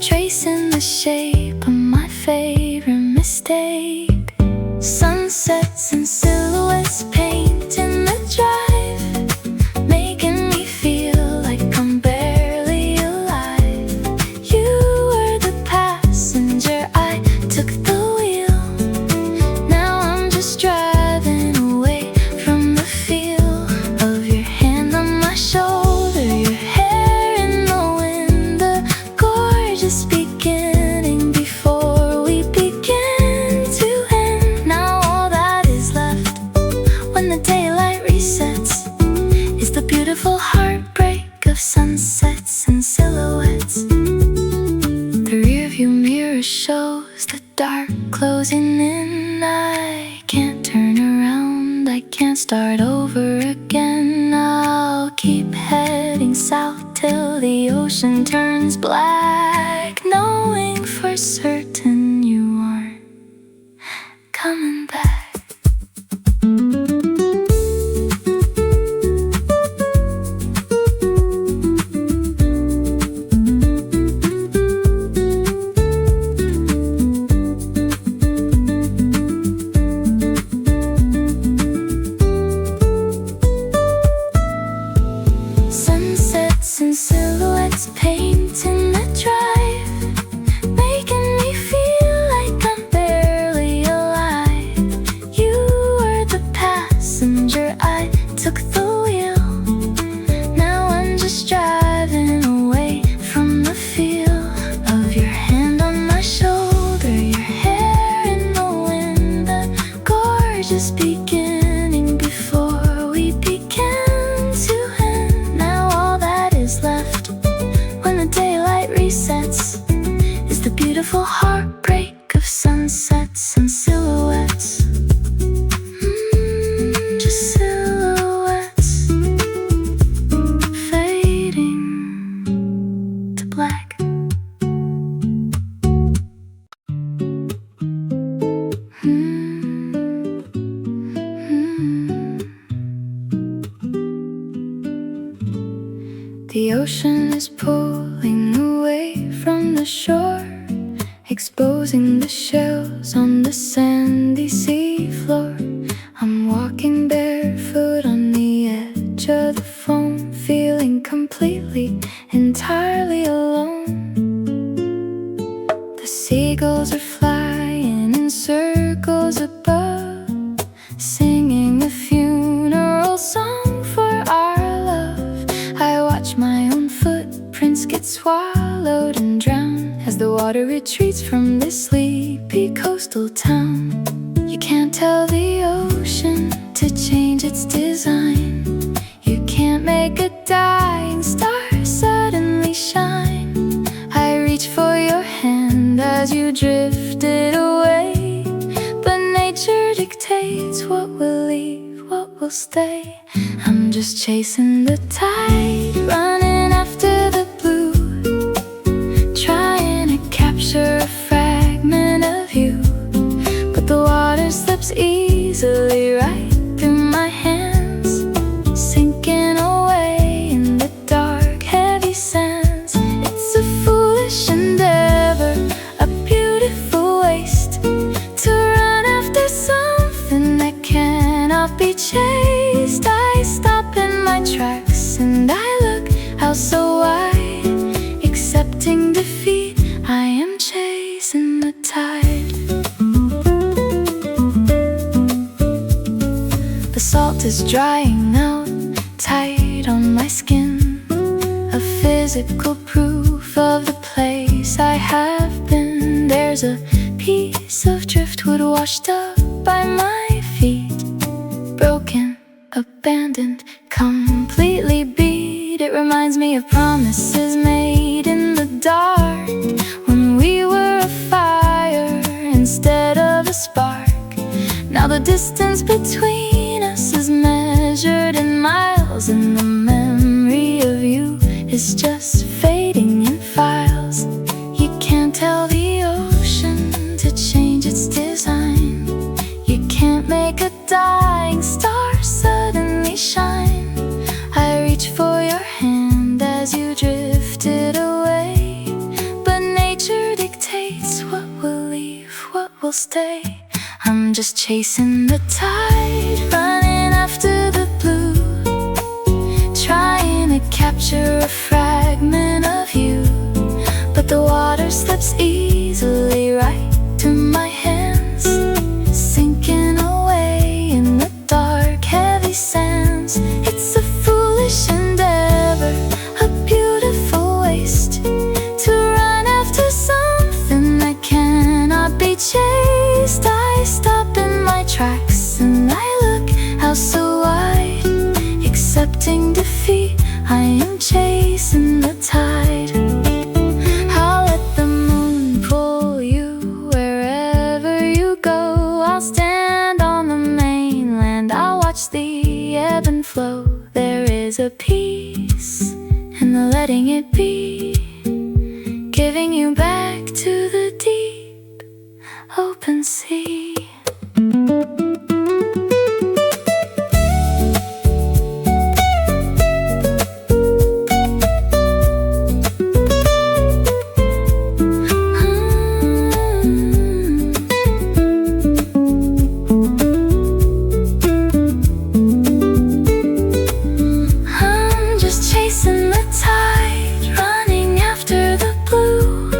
Speaker 1: tracing the shape of my favorite mistake. Sunsets and silhouettes painting the drive, making me feel like I'm barely alive. You were the passenger, I took the wheel. Now I'm just driving away from the feel of your hand on my shoulder, your hair in the wind, the gorgeous beginning before we begin to end. Now all that is left when the daylight resets is the beautiful heartbreak of sunsets and silhouettes. The rearview mirror shows the dark closing in. I can't turn around, I can't start over again. I'll keep heading south till the ocean turns black, knowing for certain you aren't coming back. Sunsets and silhouettes painting the drive, making me feel like I'm barely alive. You were the passenger, I took the wheel. Now I'm just driving away from the feel of your hand on my shoulder, your hair in the wind, the gorgeous beginning before we begin to end. Now all that is left when the daylight resets is the beautiful heartbreak of sunsets and silhouettes. Just silhouettes fading to black. The ocean is pulling away from the shore, exposing the shells on the sandy seafloor. I'm walking barefoot on the edge of the foam, feeling completely, entirely alone. The seagulls the water retreats from this sleepy coastal town. You can't tell the ocean to change its design. You can't make a dying star suddenly shine. I reach for your hand as you drifted away, but nature dictates what will leave, what will stay. I'm just chasing the tide, running after the blue, trying to capture a fragment of you. But the water slips easily right through my hands, sinking away in the dark, heavy sands. It's a foolish endeavor, a beautiful waste, to run after something that cannot be chased. I stop in my tracks and I look out so wide, accepting defeat. I am chasing the tide. The salt is drying out tight on my skin, a physical proof of the place I have been. There's a piece of driftwood washed up by my feet, broken, abandoned, completely beat. It reminds me of promises made in the dark, when we were a fire instead of a spark. Now the distance between us is measured in miles, and the memory of you is just fading in files. You can't tell the ocean to change its design. You can't make a dying star suddenly shine. I reach for your hand as you drifted away, but nature dictates what will leave, what will stay. I'm just chasing the tide, running after the blue, trying to capture a fragment of you. But the water slips easily right through my hands, sinking away in the dark, heavy sands. It's a foolish endeavor, a beautiful waste, to run after something that cannot be chased. I stop in my tracks and I look out so wide, accepting defeat. I am chasing the tide. I'll let the moon pull you wherever you go. I'll stand on the mainland, I'll watch the ebb and flow. There is a peace in the letting it be, giving you back to the deep open sea. I'm just chasing the tide, running after the blue,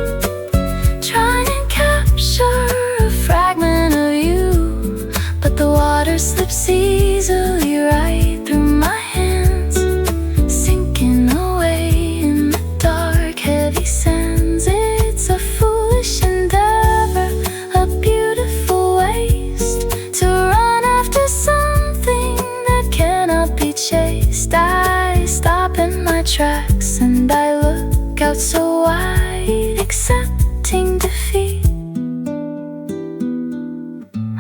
Speaker 1: trying to capture a fragment of you. But the water slips easily right through my hands, sinking away in the dark, heavy sands. It's a foolish endeavor, a beautiful waste, to run after something that cannot be chased. I stop in my tracks and I look out so wide, accepting defeat.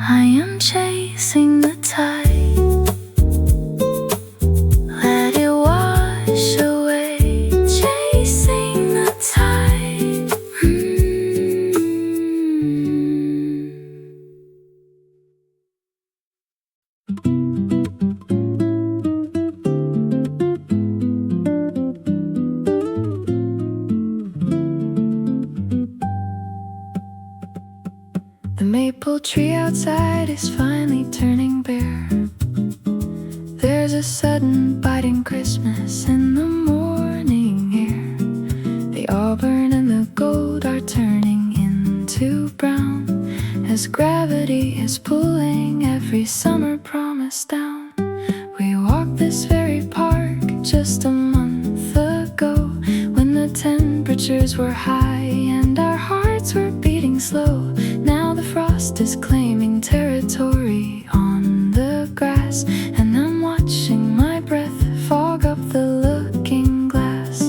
Speaker 1: I am chasing the tide. Let it wash away, chasing the tide. The maple tree outside is finally turning bare. There's a sudden biting Christmas in the morning air. The auburn and the gold are turning into brown, as gravity is pulling every summer promise down. We walked this very park just a month ago, when the temperatures were high and our hearts slow. Now the frost is claiming territory on the grass, and I'm watching my breath fog up the looking glass.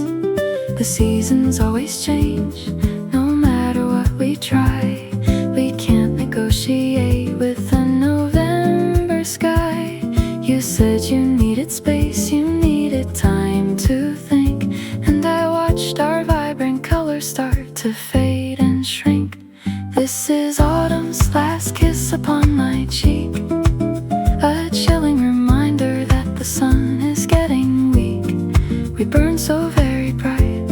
Speaker 1: The seasons always change, no matter what we try. We can't negotiate with the November sky. You said you needed space, you needed time to think, and I watched our vibrant colors start to fade and shrink. This is autumn's last kiss upon my cheek, a chilling reminder that the sun is getting weak. We burn so very bright,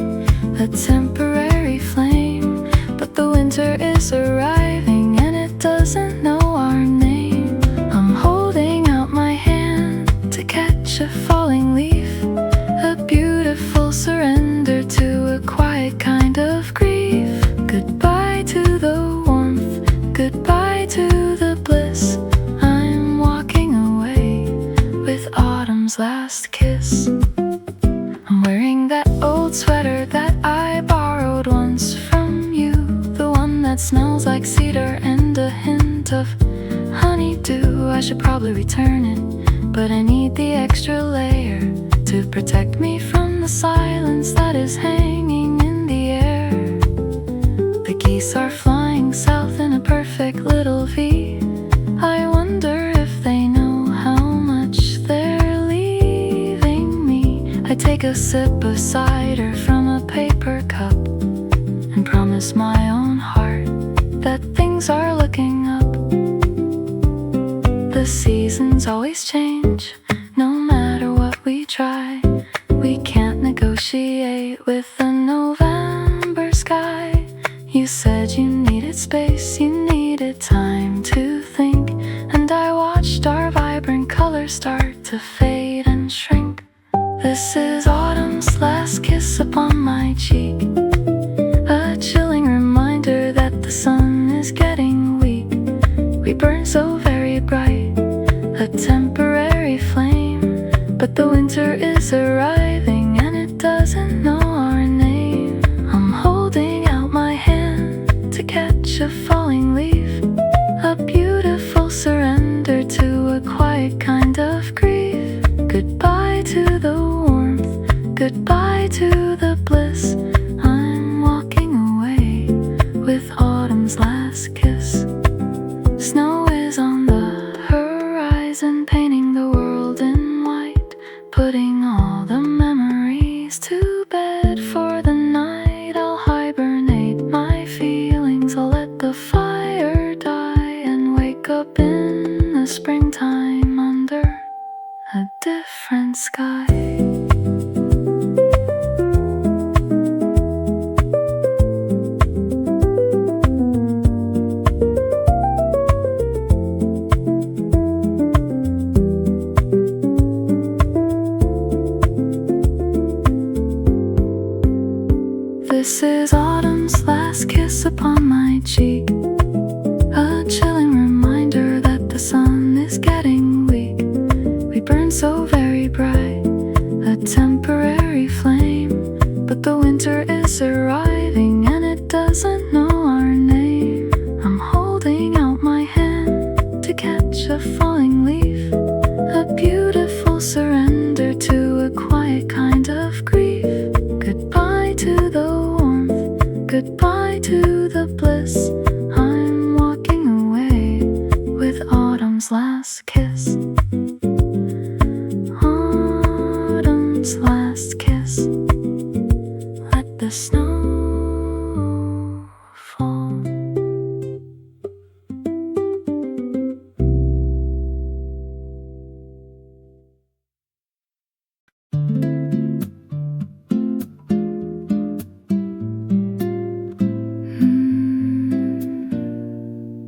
Speaker 1: a temporary flame, but the winter is arriving and it doesn't know our name. I'm holding out my hand to catch a falling leaf, a beautiful surrender to a quiet kind of grief. Goodbye to the warmth, goodbye to the bliss. I'm walking away with autumn's last kiss. I'm wearing that old sweater that I borrowed once from you, the one that smells like cedar and a hint of honeydew. I should probably return it, but I need the extra layer to protect me from the silence that is hanging in the air. The geese are flying south in a perfect little V. I wonder if they know how much they're leaving me. I take a sip of cider from a paper cup and promise my own heart that things are looking up. The seasons always change, no matter what we try. We can't negotiate with the November sky. You said you needed space, you needed time to think, and I watched our vibrant colors start to fade and shrink. This is autumn's last kiss upon my cheek, a chilling reminder that the sun is getting weak. We burn so very bright, a temporary flame, but the winter is arriving and it doesn't know our name. I'm holding out my hand to catch a falling leaf, a beautiful surrender to a quiet kind of grief. Goodbye to the warmth, goodbye to the bliss. I'm walking away with autumn's last kiss. Snow is on the horizon, painting the world in white, putting all the memories to bed for the night. I'll hibernate my feelings, I'll let the fire die and wake up in the springtime under a different sky. This is autumn's last kiss upon my cheek, a chilling reminder that the sun is getting weak. We burn so very bright, a temporary flame, but the winter is arriving and it doesn't know our name. I'm holding out my hand to catch a falling leaf, a beautiful surrender to a quiet kind of grief. Goodbye to the warmth, goodbye to the bliss. I'm walking away with autumn's last kiss. Autumn's last kiss. Let the snow fall.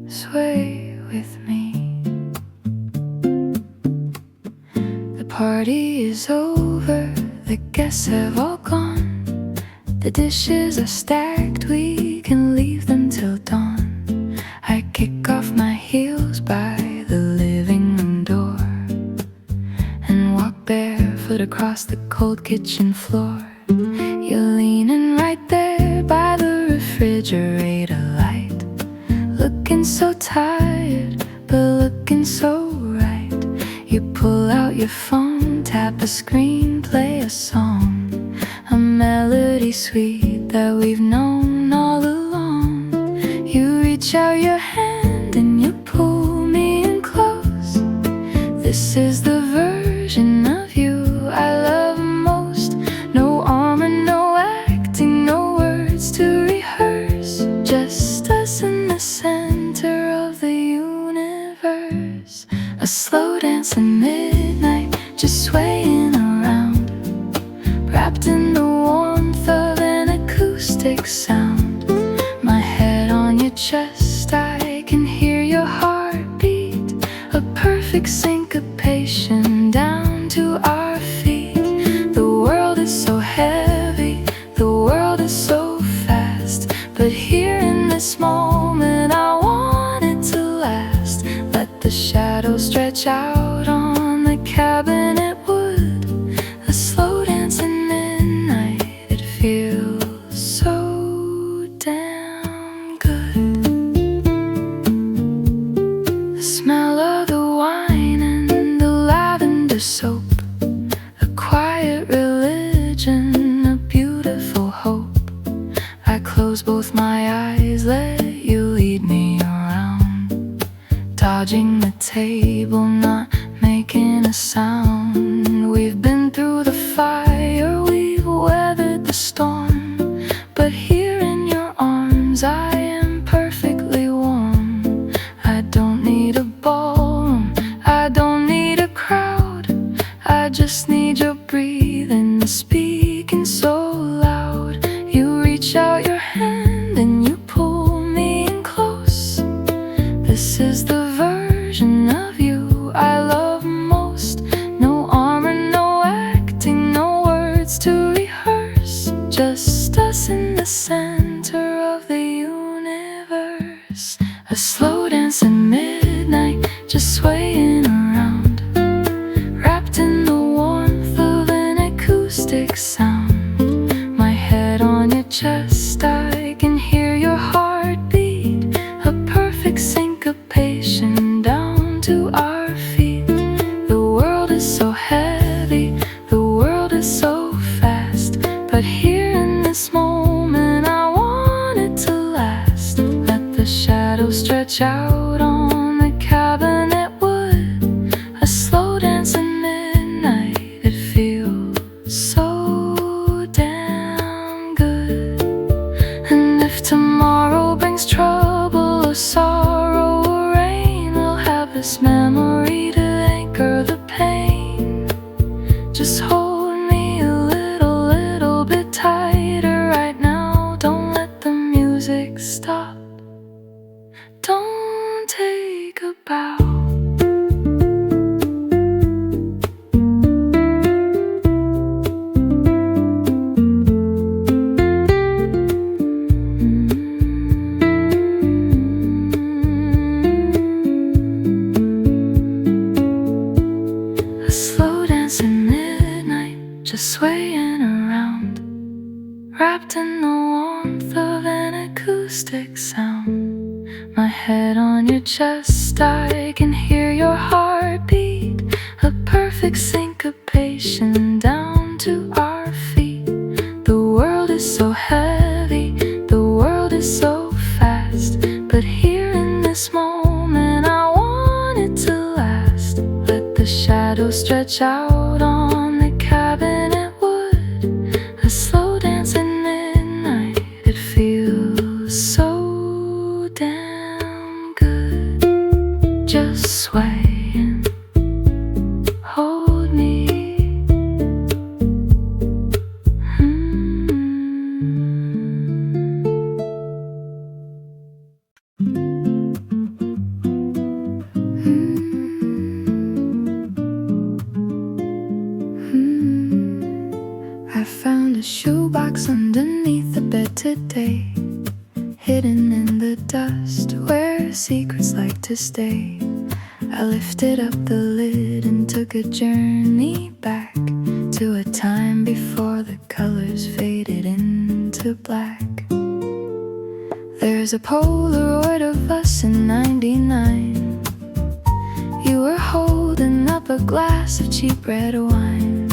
Speaker 1: Sway with me. The party is over, the guests have all gone. The dishes are stacked, we can leave them till dawn. I kick off my heels by the living room door and walk barefoot across the cold kitchen floor. You're leaning right there by the refrigerator light, looking so tired, but looking so right. You pull out your phone, tap a screen, play a song, a melody sweet that we've known all along. You reach out your hand and you pull me in close. This is the version of you I love most. No armor, no acting, no words to rehearse. Just us in the center of the universe. A slow dance at midnight, just swaying around, wrapped in the warmth of an acoustic sound. My head on your chest, I can hear your heartbeat, a perfect syncopation down to our feet. The world is so heavy, the world is so fast, but here in this moment I want it to last. Let the shadows stretch out on the cabinet wood, a slow dance at midnight, it feels so damn good. The smell of the wine and the lavender soap, a quiet religion, a beautiful hope. I close both my eyes, let you lead me around, dodging the table, not making a sound. We've been through the fire, we've weathered the storm, but here in your arms I am perfectly warm. I don't need a ballroom, I don't need a crowd, I just need your breathing, speaking so loud. You reach out your hand and you pull me in close. This is the version of you I love most. No armor, no acting, no words to rehearse. Just us in the center of the universe. A slow dance at midnight, just swaying around, wrapped in the warmth of an acoustic sound. My head on your chest, I can hear your heartbeat, a perfect syncopation down to our feet. The world is so heavy, the world is so fast, but here in this moment I want it to last. Let the shadows stretch out on the cabinet wood, a slow dance at midnight, it feels so damn good. And if tomorrow brings trouble or sorrow or rain, we'll have this memory to anchor the pain. Just hold me a little bit tighter right now. Don't let the music stop, don't take a bow. A slow dance at midnight, just swaying around, wrapped in the warmth of an acoustic sound. My head on your chest, I can hear your heartbeat, a perfect syncopation down to our feet. The world is so heavy, the world is so fast, but here in this moment I want it to last. Let the shadows stretch out on the cabinet wood, a slow dance at midnight, it feels so damn good. Just sway and hold me. I found a shoebox underneath the bed today, hidden in the dust where secrets like to stay. I lifted up the lid and took a journey back to a time before the colors faded into black. There's a Polaroid of us in '99. You were holding up a glass of cheap red wine.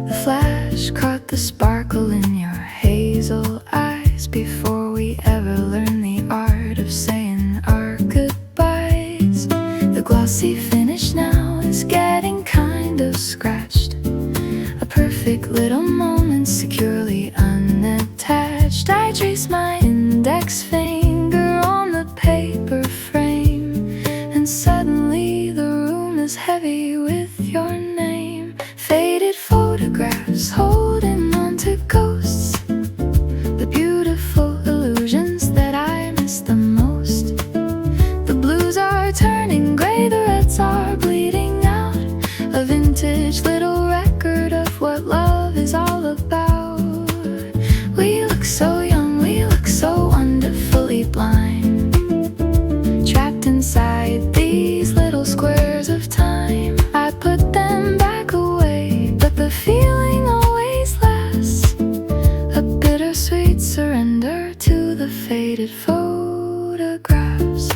Speaker 1: The flash caught the sparkle in your hazel eyes before we ever learned the art of saying our goodbyes. The glossy finish now is getting kind of scratched. A perfect little moment securely unattached. I trace my index finger on the paper frame, and suddenly the room is heavy with your name. Faded photographs holding on to ghosts, the beautiful illusions that I miss the most. The blues are turning gray, the reds are bleeding out. A vintage little record of what love is all about. We look so young, we look so wonderfully blind, trapped inside these little squares of time. I put them back away, but the feeling always lasts. A bittersweet surrender to the faded photographs.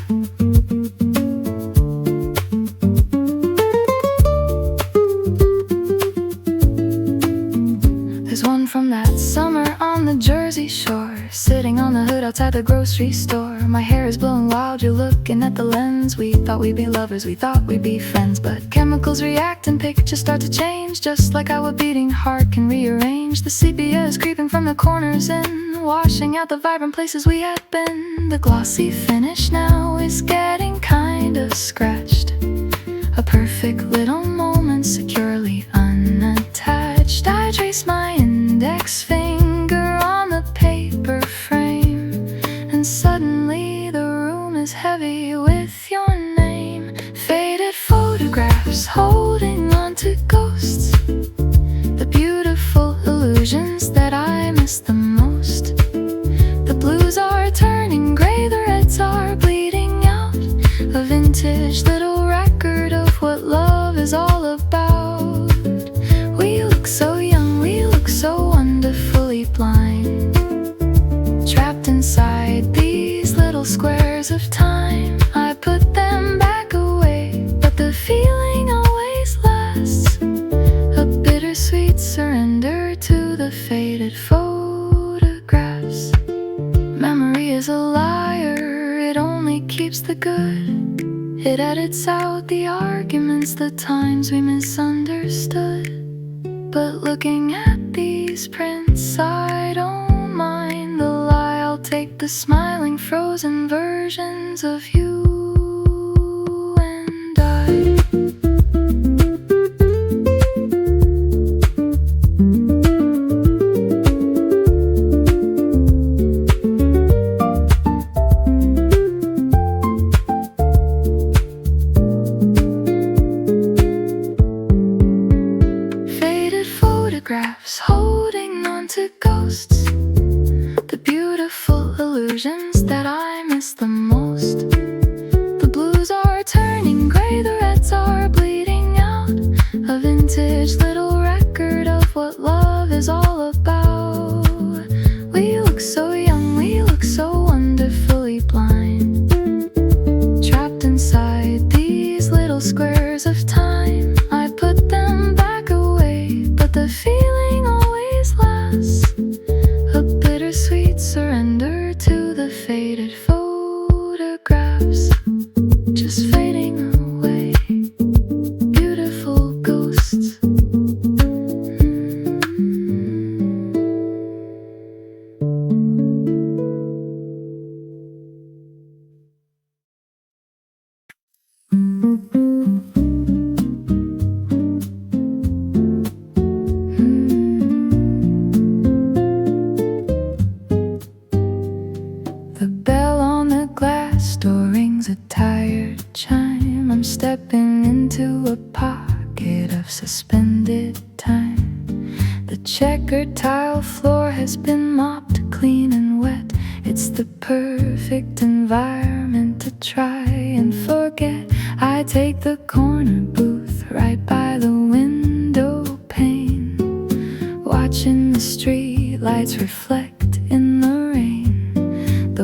Speaker 1: There's one from that summer on the Jersey Shore, sitting on the hood outside the grocery store. My hair is blowing wild, you're looking at the lens. We thought we'd be lovers, we thought we'd be friends, but chemicals react and pictures start to change. Just like how a beating heart can rearrange. The sepia is creeping from the corners in, washing out the vibrant places we had been. The glossy finish now is getting kind of scratched. A perfect little moment securely unattached. I trace my index finger on the paper frame, and suddenly the room is heavy with your name. Faded photographs holding on to ghosts, the beautiful illusions that I miss the most. The blues are turning gray, the reds are bleeding out. A vintage little record of what love is all about. We look so young, we look so wonderfully blind, trapped inside these little squares of time. I put them back away, but the feeling always lasts. A bittersweet surrender to the faded photographs. Memory is a liar, it only keeps the good. It edits out the arguments, the times we misunderstood. But looking at these prints, I don't mind the lie. I'll take the smiling frozen versions of you and I. Photographs holding on to ghosts, the beautiful illusions that I miss the most. The blues are turning gray, the reds are bleeding out. A vintage little record of what love is all about. We look so young, we look so wonderfully blind, trapped inside these little squares of time. I put them back away, but the feeling always lasts. A bittersweet surrender to the faded photographs, just fading away. Beautiful ghosts. The bell on the glass door rings a tired chime. I'm stepping into a pocket of suspended time. The checkered tile floor has been mopped clean and wet. It's the perfect environment to try and forget. I take the corner booth right by the window pane, watching the street lights reflect in the rain.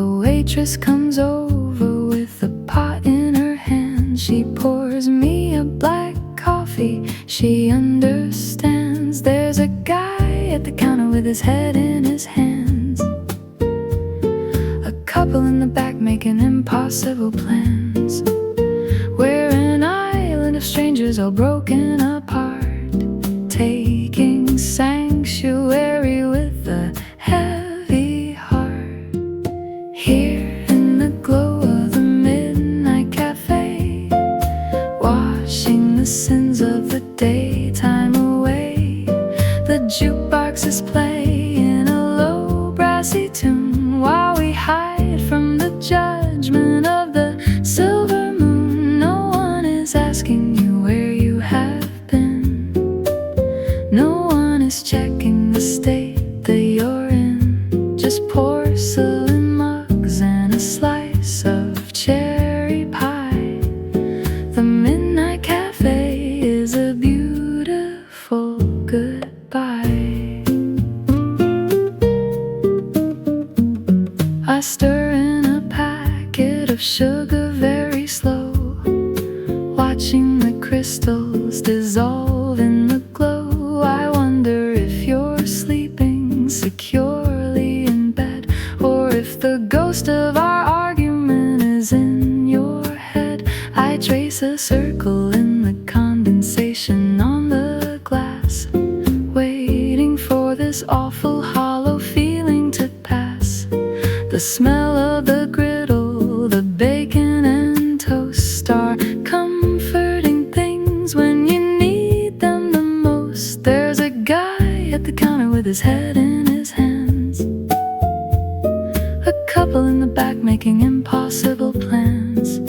Speaker 1: waitress comes over with a pot in her hand. She pours me a black coffee. She understands. There's a guy at the counter with his head in his hands. A couple in the back making impossible plans. We're an island of strangers all broken apart, taking sanctuary with a heavy heart. Here in the glow of the midnight cafe, washing the sins of the daytime away. The jukebox is playing a low brassy tune while we hide from the judgment of the silver moon. No one is asking you where you have been. No one is checking the state that you're in. Just porcelain mugs and a slice of cherry pie. The midnight cafe is a beautiful goodbye. I stir in a packet of sugar very slow, watching the crystals dissolve in the glow. I wonder if you're sleeping securely in bed, or if the ghost of our argument is in your head. I trace a circle in the condensation on the glass, waiting for this awful hollow feeling to pass. The smell of the griddle, the bacon and toast are comforting things when you need them the most. There's a guy at the counter with his head in his hands. A couple in the back making impossible plans.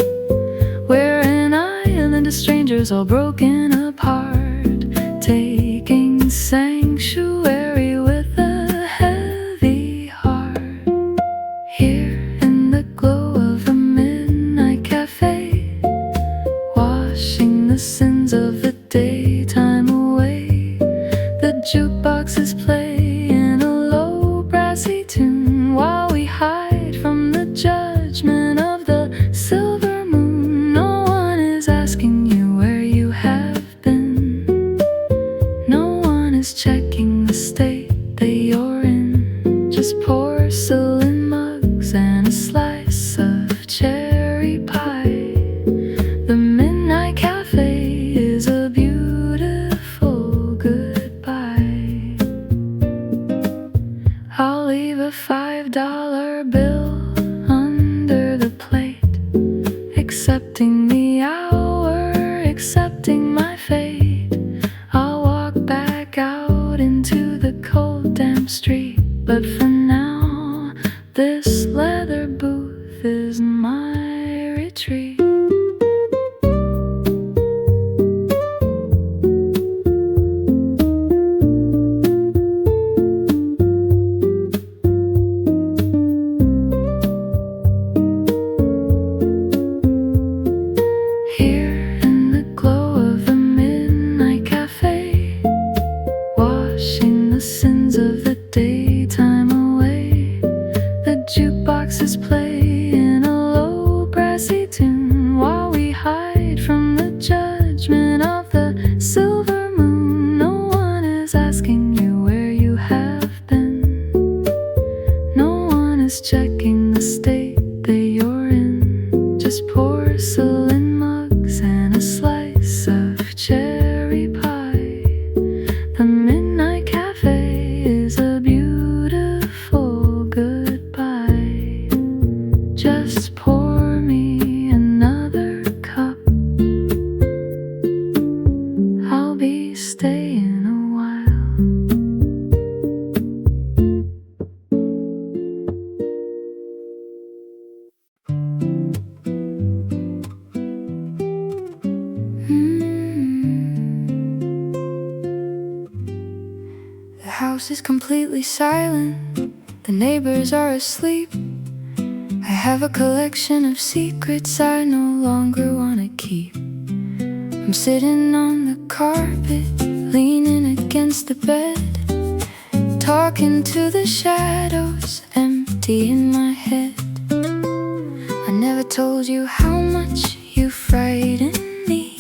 Speaker 1: We're an island of strangers all broken apart, taking sanctuary with a heavy heart. Here in the glow of a midnight cafe, washing the sins of the daytime away. The jukebox is playing a low brassy tune while we hide from the judgment of the silver moon. No one is asking you where you have been. No one is checking the state that you're in. Just porcelain mugs and a slice of cherry pie. The midnight cafe is a beautiful goodbye. I'll leave a $5 bill under the plate, accepting the hour, accepting my fate. I'll walk back out into the cold damp street, but for now this leather booth is my retreat. Here in the glow of the midnight cafe, washing the sins of the daytime away. The jukebox is playing a low brassy tune while we hide from the judgment of the silver moon. No one is asking you where you have been. No one is checking the state that you're in. Just porcelain mugs and a slice of cherry pie. The midnight cafe is a beautiful goodbye. Just pour me another cup. I'll be staying a while. The house is completely silent. The neighbors are asleep. I have a collection of secrets I no longer want to keep. I'm sitting on the carpet, leaning against the bed, talking to the shadows empty in my head. told you how much you frighten me,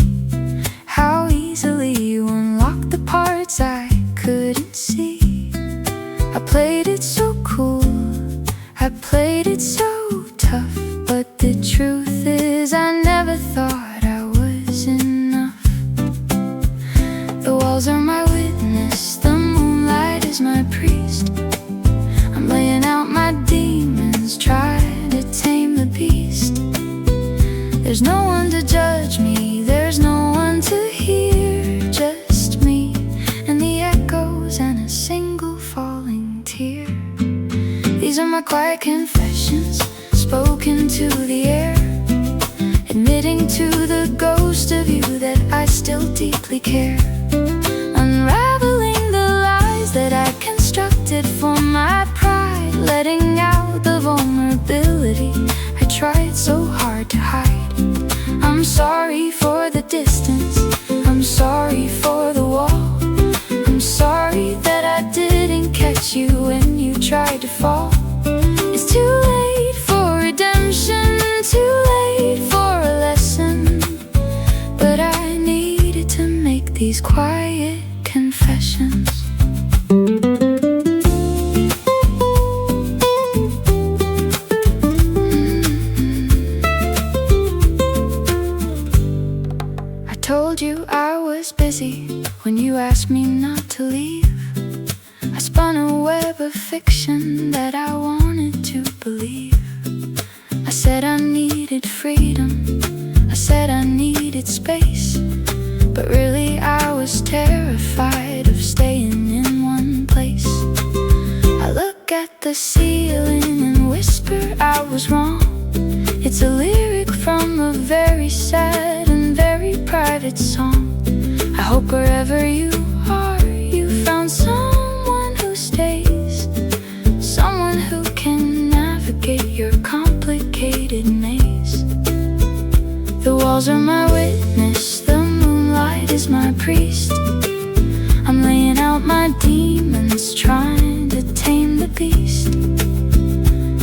Speaker 1: how easily you unlock the parts I couldn't see. I played it so cool, I played it so tough, but the truth is I never thought I was enough. The walls are my witness, the moonlight is my priest. I'm laying out my demons, trying to tame the beast. There's no one to judge me, there's no one to hear, just me and the echoes and a single falling tear. These are my quiet confessions, spoken to the air, admitting to the ghost of you that I still deeply care. Unraveling the lies that I constructed for my pride, letting out the vulnerability I tried so hard to hide. I'm sorry for the distance, I'm sorry for the wall, I'm sorry that I didn't catch you when you tried to fall. It's too late for redemption, too late for a lesson, but I needed to make these quiet confessions. I told you I was busy when you asked me not to leave. I spun a web of fiction that I wanted to believe. I said I needed freedom, I said I needed space, but really I was terrified of staying in one place. I look at the ceiling and whisper I was wrong. It's a lyric from a very sad and very private song. I hope wherever you are, you found someone who stays, someone who can navigate your complicated maze. The walls are my witness, the moonlight is my priest. I'm laying out my demons, trying to tame the beast.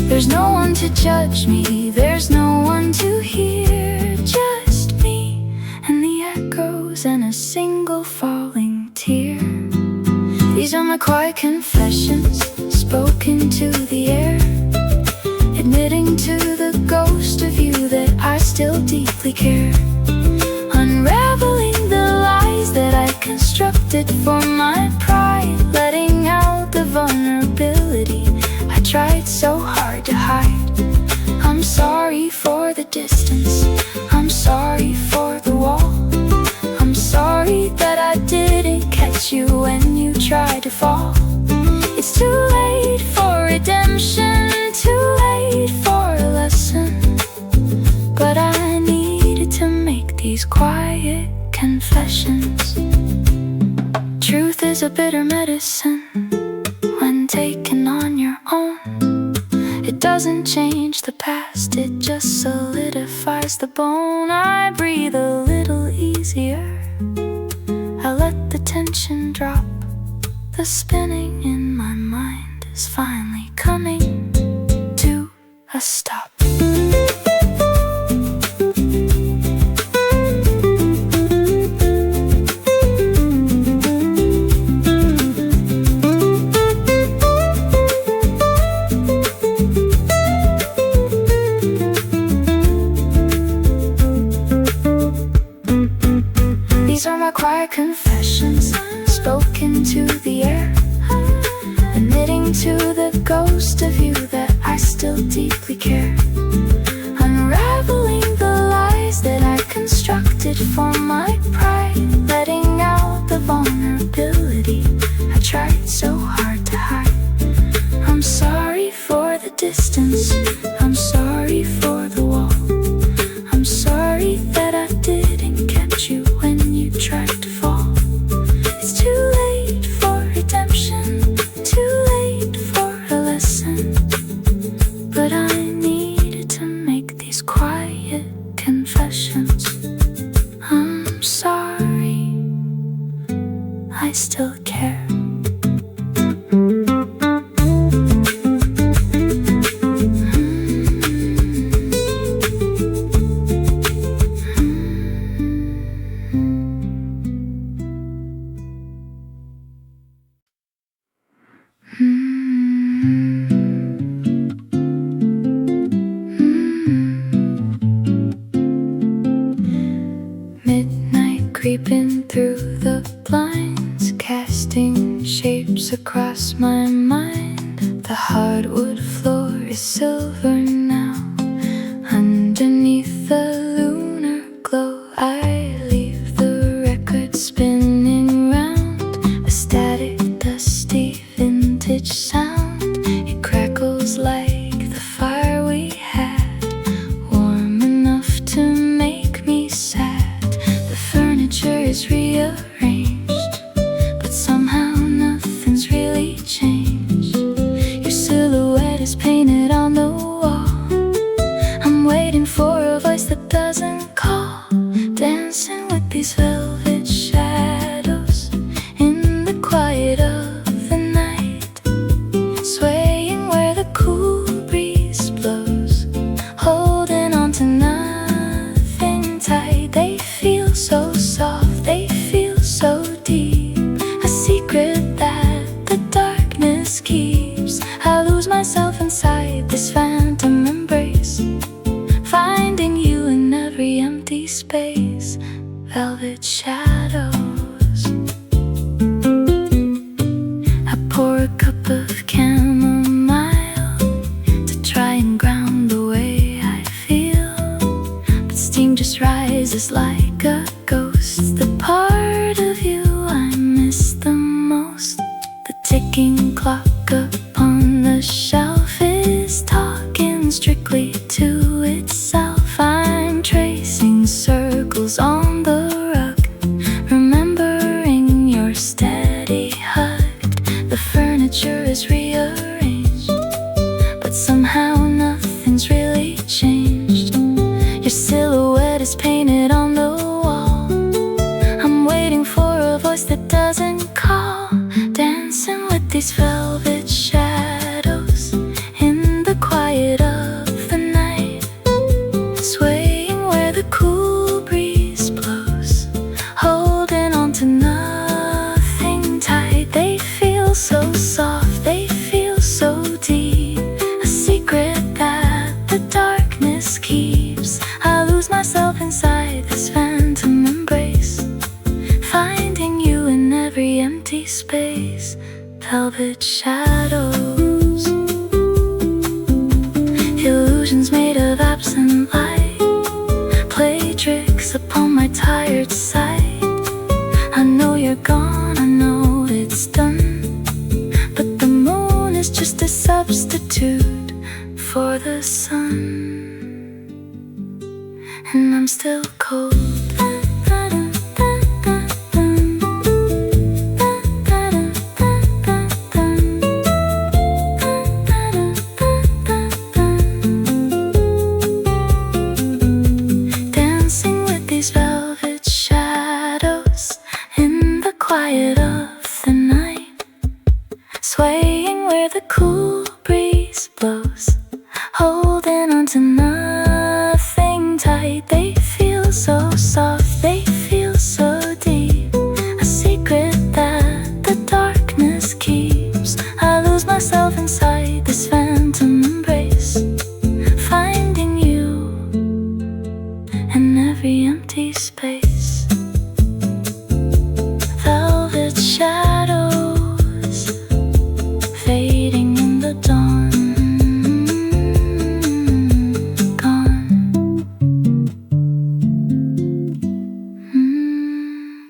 Speaker 1: There's no one to judge me, there's no one to hear, just me and the echoes and a single falling tear. These are my quiet confessions, spoken to the air, admitting to the ghost of you that I still deeply care. Unraveling the lies that I constructed for my pride, letting out the vulnerability I tried so hard to hide. I'm sorry for the distance, I'm sorry for the wall, I'm sorry that I didn't catch you when you tried to fall. It's too late for redemption, too late for a lesson, but I needed to make these quiet confessions. Truth is a bitter medicine when taken on your own. It doesn't change the past, it just solidifies the bone. I breathe a little easier, I let the tension drop. The spinning in my mind is finally coming to a stop. These are my quiet confessions, spoken to the air, admitting to the ghost of you that I still deeply care. Unraveling the lies that I constructed for my pride, letting out the vulnerability I tried so hard to hide. I'm sorry for the distance, I'm sorry for the wall, I'm sorry that I didn't catch you when you tried to fall. It's too late for redemption, too late for a lesson, but I needed to make these quiet confessions. I'm sorry, I still care. twisting shapes across my mind. The hardwood floor is silver now. Underneath the lunar glow, I leave the record spinning round. A static, dusty, vintage sound. It crackles like the fire we had, warm enough to make me sad. The furniture is rearranged, but somehow nothing's really changed. Your silhouette is painted on the wall. I'm waiting for a voice that doesn't call, dancing with these velvet shadows in the quiet of the night, swaying where the cool breeze blows, holding on to nothing tight. They feel so soft, they feel so deep, a secret that the darkness keeps. I lose myself inside this phantom embrace, finding you in every empty space. Velvet shadows. I pour a cup of chamomile to try and ground the way I feel, but steam just rises like a ghost. The part of you I miss the most. The ticking clock upon the shelf is talking strictly to itself. I'm tracing circles on the rug, remembering your steady hug. The furniture is rearranged, but somehow nothing's really changed. Your silhouette is painted on the wall. I'm waiting for a voice that doesn't call, dancing with these velvet shadows in the quiet of the night, swaying where the cool breeze blows, holding on to nothing tight. They feel so soft, they feel so deep, a secret that the darkness keeps. I lose myself inside this phantom embrace, finding you in every empty space. Velvet shadows, illusions made of absent light, play tricks upon my tired sight. I know you're gone, I know it's done, but the moon is just a substitute for the sun, and I'm still cold. Dancing with these velvet shadows in the quiet of the night, swaying where the cool breeze blows, holding on to nothing tight. They feel so soft, they feel so deep, a secret that the darkness keeps. I lose myself inside this phantom embrace, finding you in every empty space. Velvet shadows fading in the dawn, gone,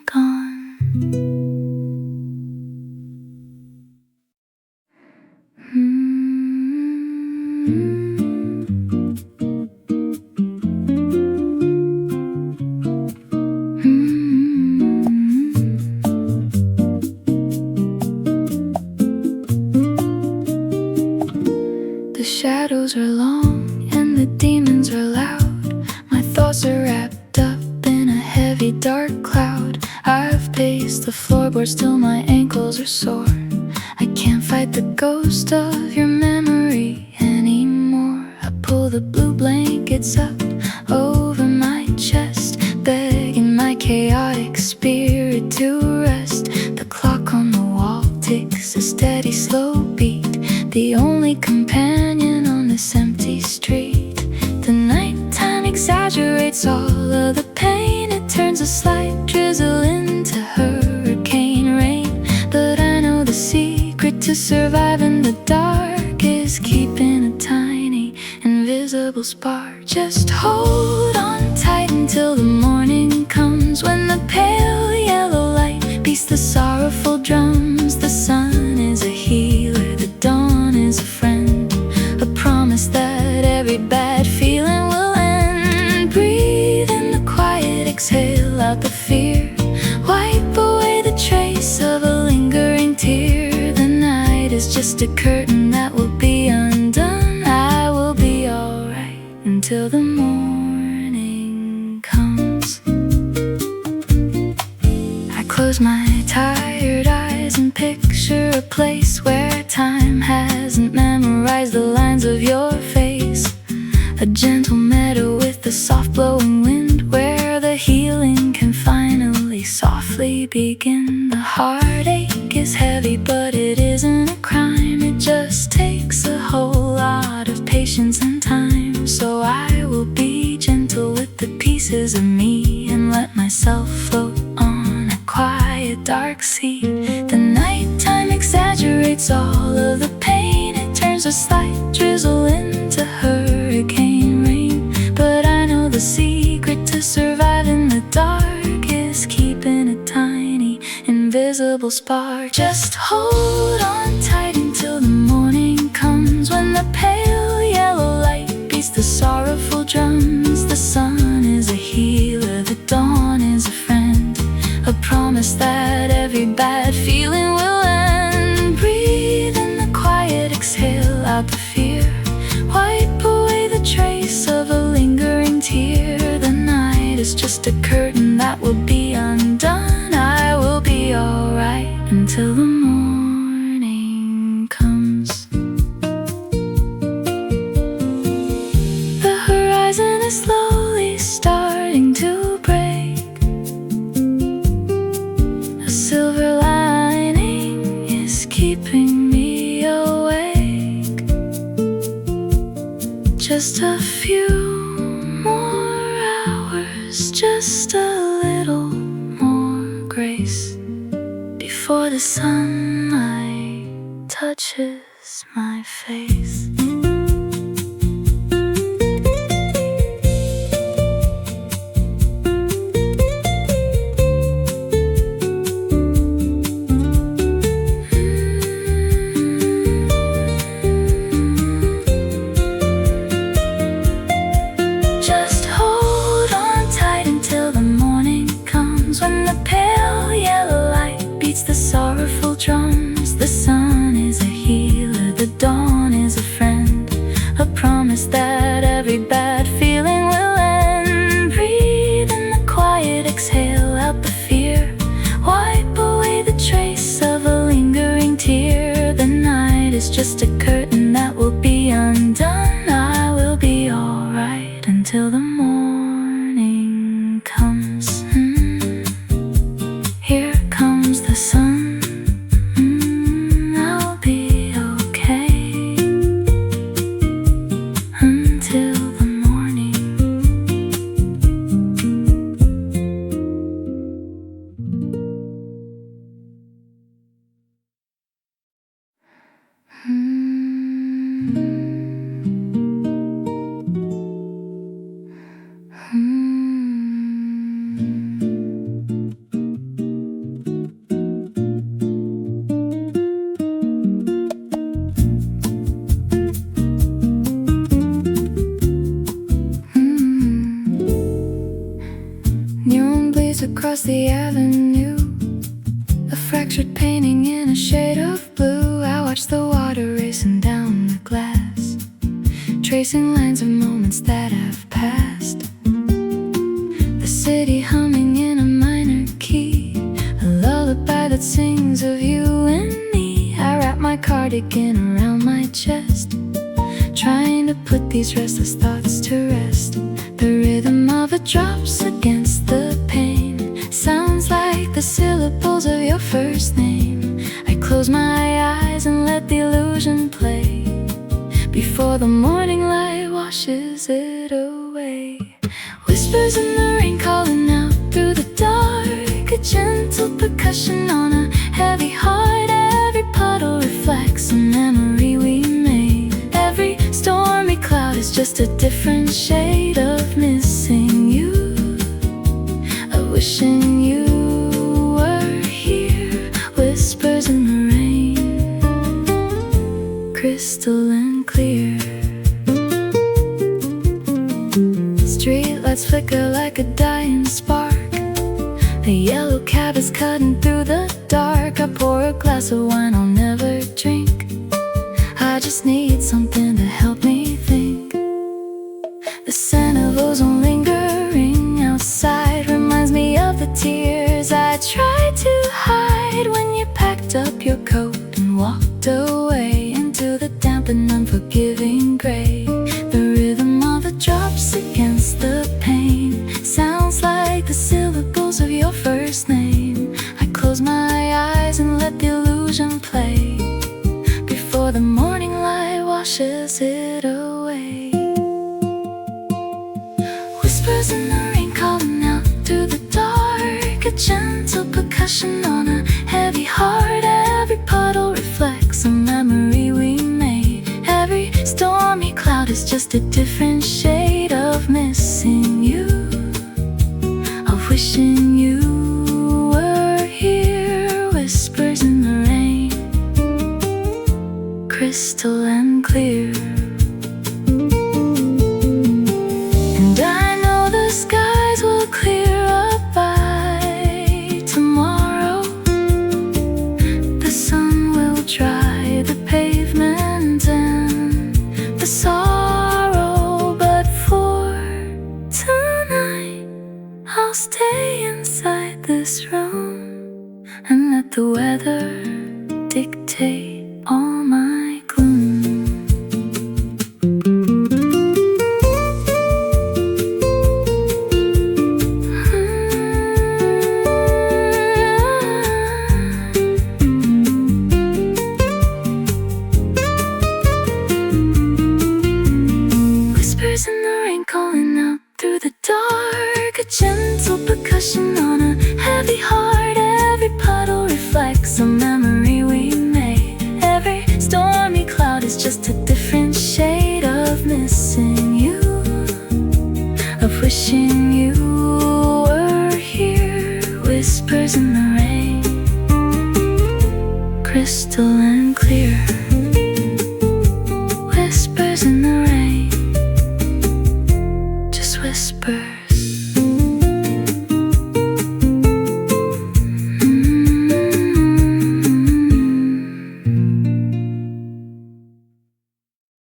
Speaker 1: gone. The shadows are long and the demons are loud. My thoughts are wrapped up in a heavy dark cloud. I've paced the floorboards till my ankles are sore. I can't fight the ghost of your memory anymore. I pull the blue blankets up over my chest, begging my chaotic spirit to rest. The clock on the wall ticks a steady slow beat, the only companion on this empty street. The nighttime exaggerates all of the pain. It turns a slight drizzle into hurricane rain, but secret to survive in the dark is keeping a tiny, invisible spark. Just hold on tight until the morning comes, when the pale yellow light beats the sorrowful drums. The sun is a healer, the dawn is a friend, a promise that every bad feeling will end. Breathe in the quiet, exhale out the fear, wipe away the trace of a lingering tear. The night is just a curtain that will be undone. I will be alright until the morning comes. I close my tired eyes and picture a place where time hasn't memorized the lines of your face. A gentle meadow with the soft blowing wind, where the healing can finally softly begin. The heartache is heavy, but it isn't a crime. It just takes a whole lot of patience and time. So I will be gentle with the pieces of me and let myself float on a quiet dark sea. The nighttime exaggerates all of the pain. It turns a slight drizzle into hurricane rain. But I know the secret to survive in the dark is keeping a tiny, invisible spark. Just hold on tight until the morning comes, when the pale yellow light beats the sorrowful drums. The sun is a healer, the dawn is a friend, a promise that every bad feeling will end. Breathe in the quiet, exhale out the fear, wipe away the trace of a lingering tear. The night is just a curtain that will be undone. I will be alright until the morning comes. The horizon is slowly starting to break. A silver lining is keeping me awake. Just a few more hours, just a little more grace, before the sunlight touches my face. The sorrowful drums. The sun is a healer, the dawn is a friend, a promise that every bad feeling will end. Breathe in the quiet, exhale out the fear, wipe away the trace of a lingering tear. The night is just a curtain that will be undone. I will be alright until the morning comes. Here comes the sun. I'll be okay until the morning. Across the avenue, a fractured painting in a shade of blue. I watch the water racing down the glass, tracing lines of moments that have passed. The city humming in a minor key, a lullaby that sings of you and me. I wrap my cardigan around my chest, trying to put these restless thoughts to rest. The rhythm of it drops against the pane, sounds like the syllables of your first name. I close my eyes and let the illusion play, before the morning light washes it away. Whispers in the rain calling out through the dark, a gentle percussion on a heavy heart. Every puddle reflects just a different shade of missing you, of wishing you were here. Whispers in the rain, crystal and clear. Streetlights flicker like a dying spark. The yellow cab is cutting through the dark. I pour a glass of wine I'll never drink. I just need something to help me think. The scent of ozone lingering outside reminds me of the tears I tried to hide when you packed up your coat and walked away into the damp and unforgiving gray. The rhythm of the drops against the pane sounds like the syllables of your first name. I close my eyes and let the illusion play before the morning light washes it away. Whispers in the rain calling out through the dark, a gentle percussion on a heavy heart. Every puddle reflects a memory we made. Every stormy cloud is just a different shade of missing you, of wishing you were here. Whispers in the rain, crystal and clear. And I know the skies will clear up by tomorrow. The sun will dry the pavement and the sorrow. But for tonight, I'll stay inside this room and let the weather dictate all my gloom. Whispers in the rain calling out through the dark, a gentle percussion on a heavy heart. Every puddle reflects a memory we made. Every stormy cloud is just a different shade of missing you, of wishing you were here. Whispers in the rain, crystal and clear.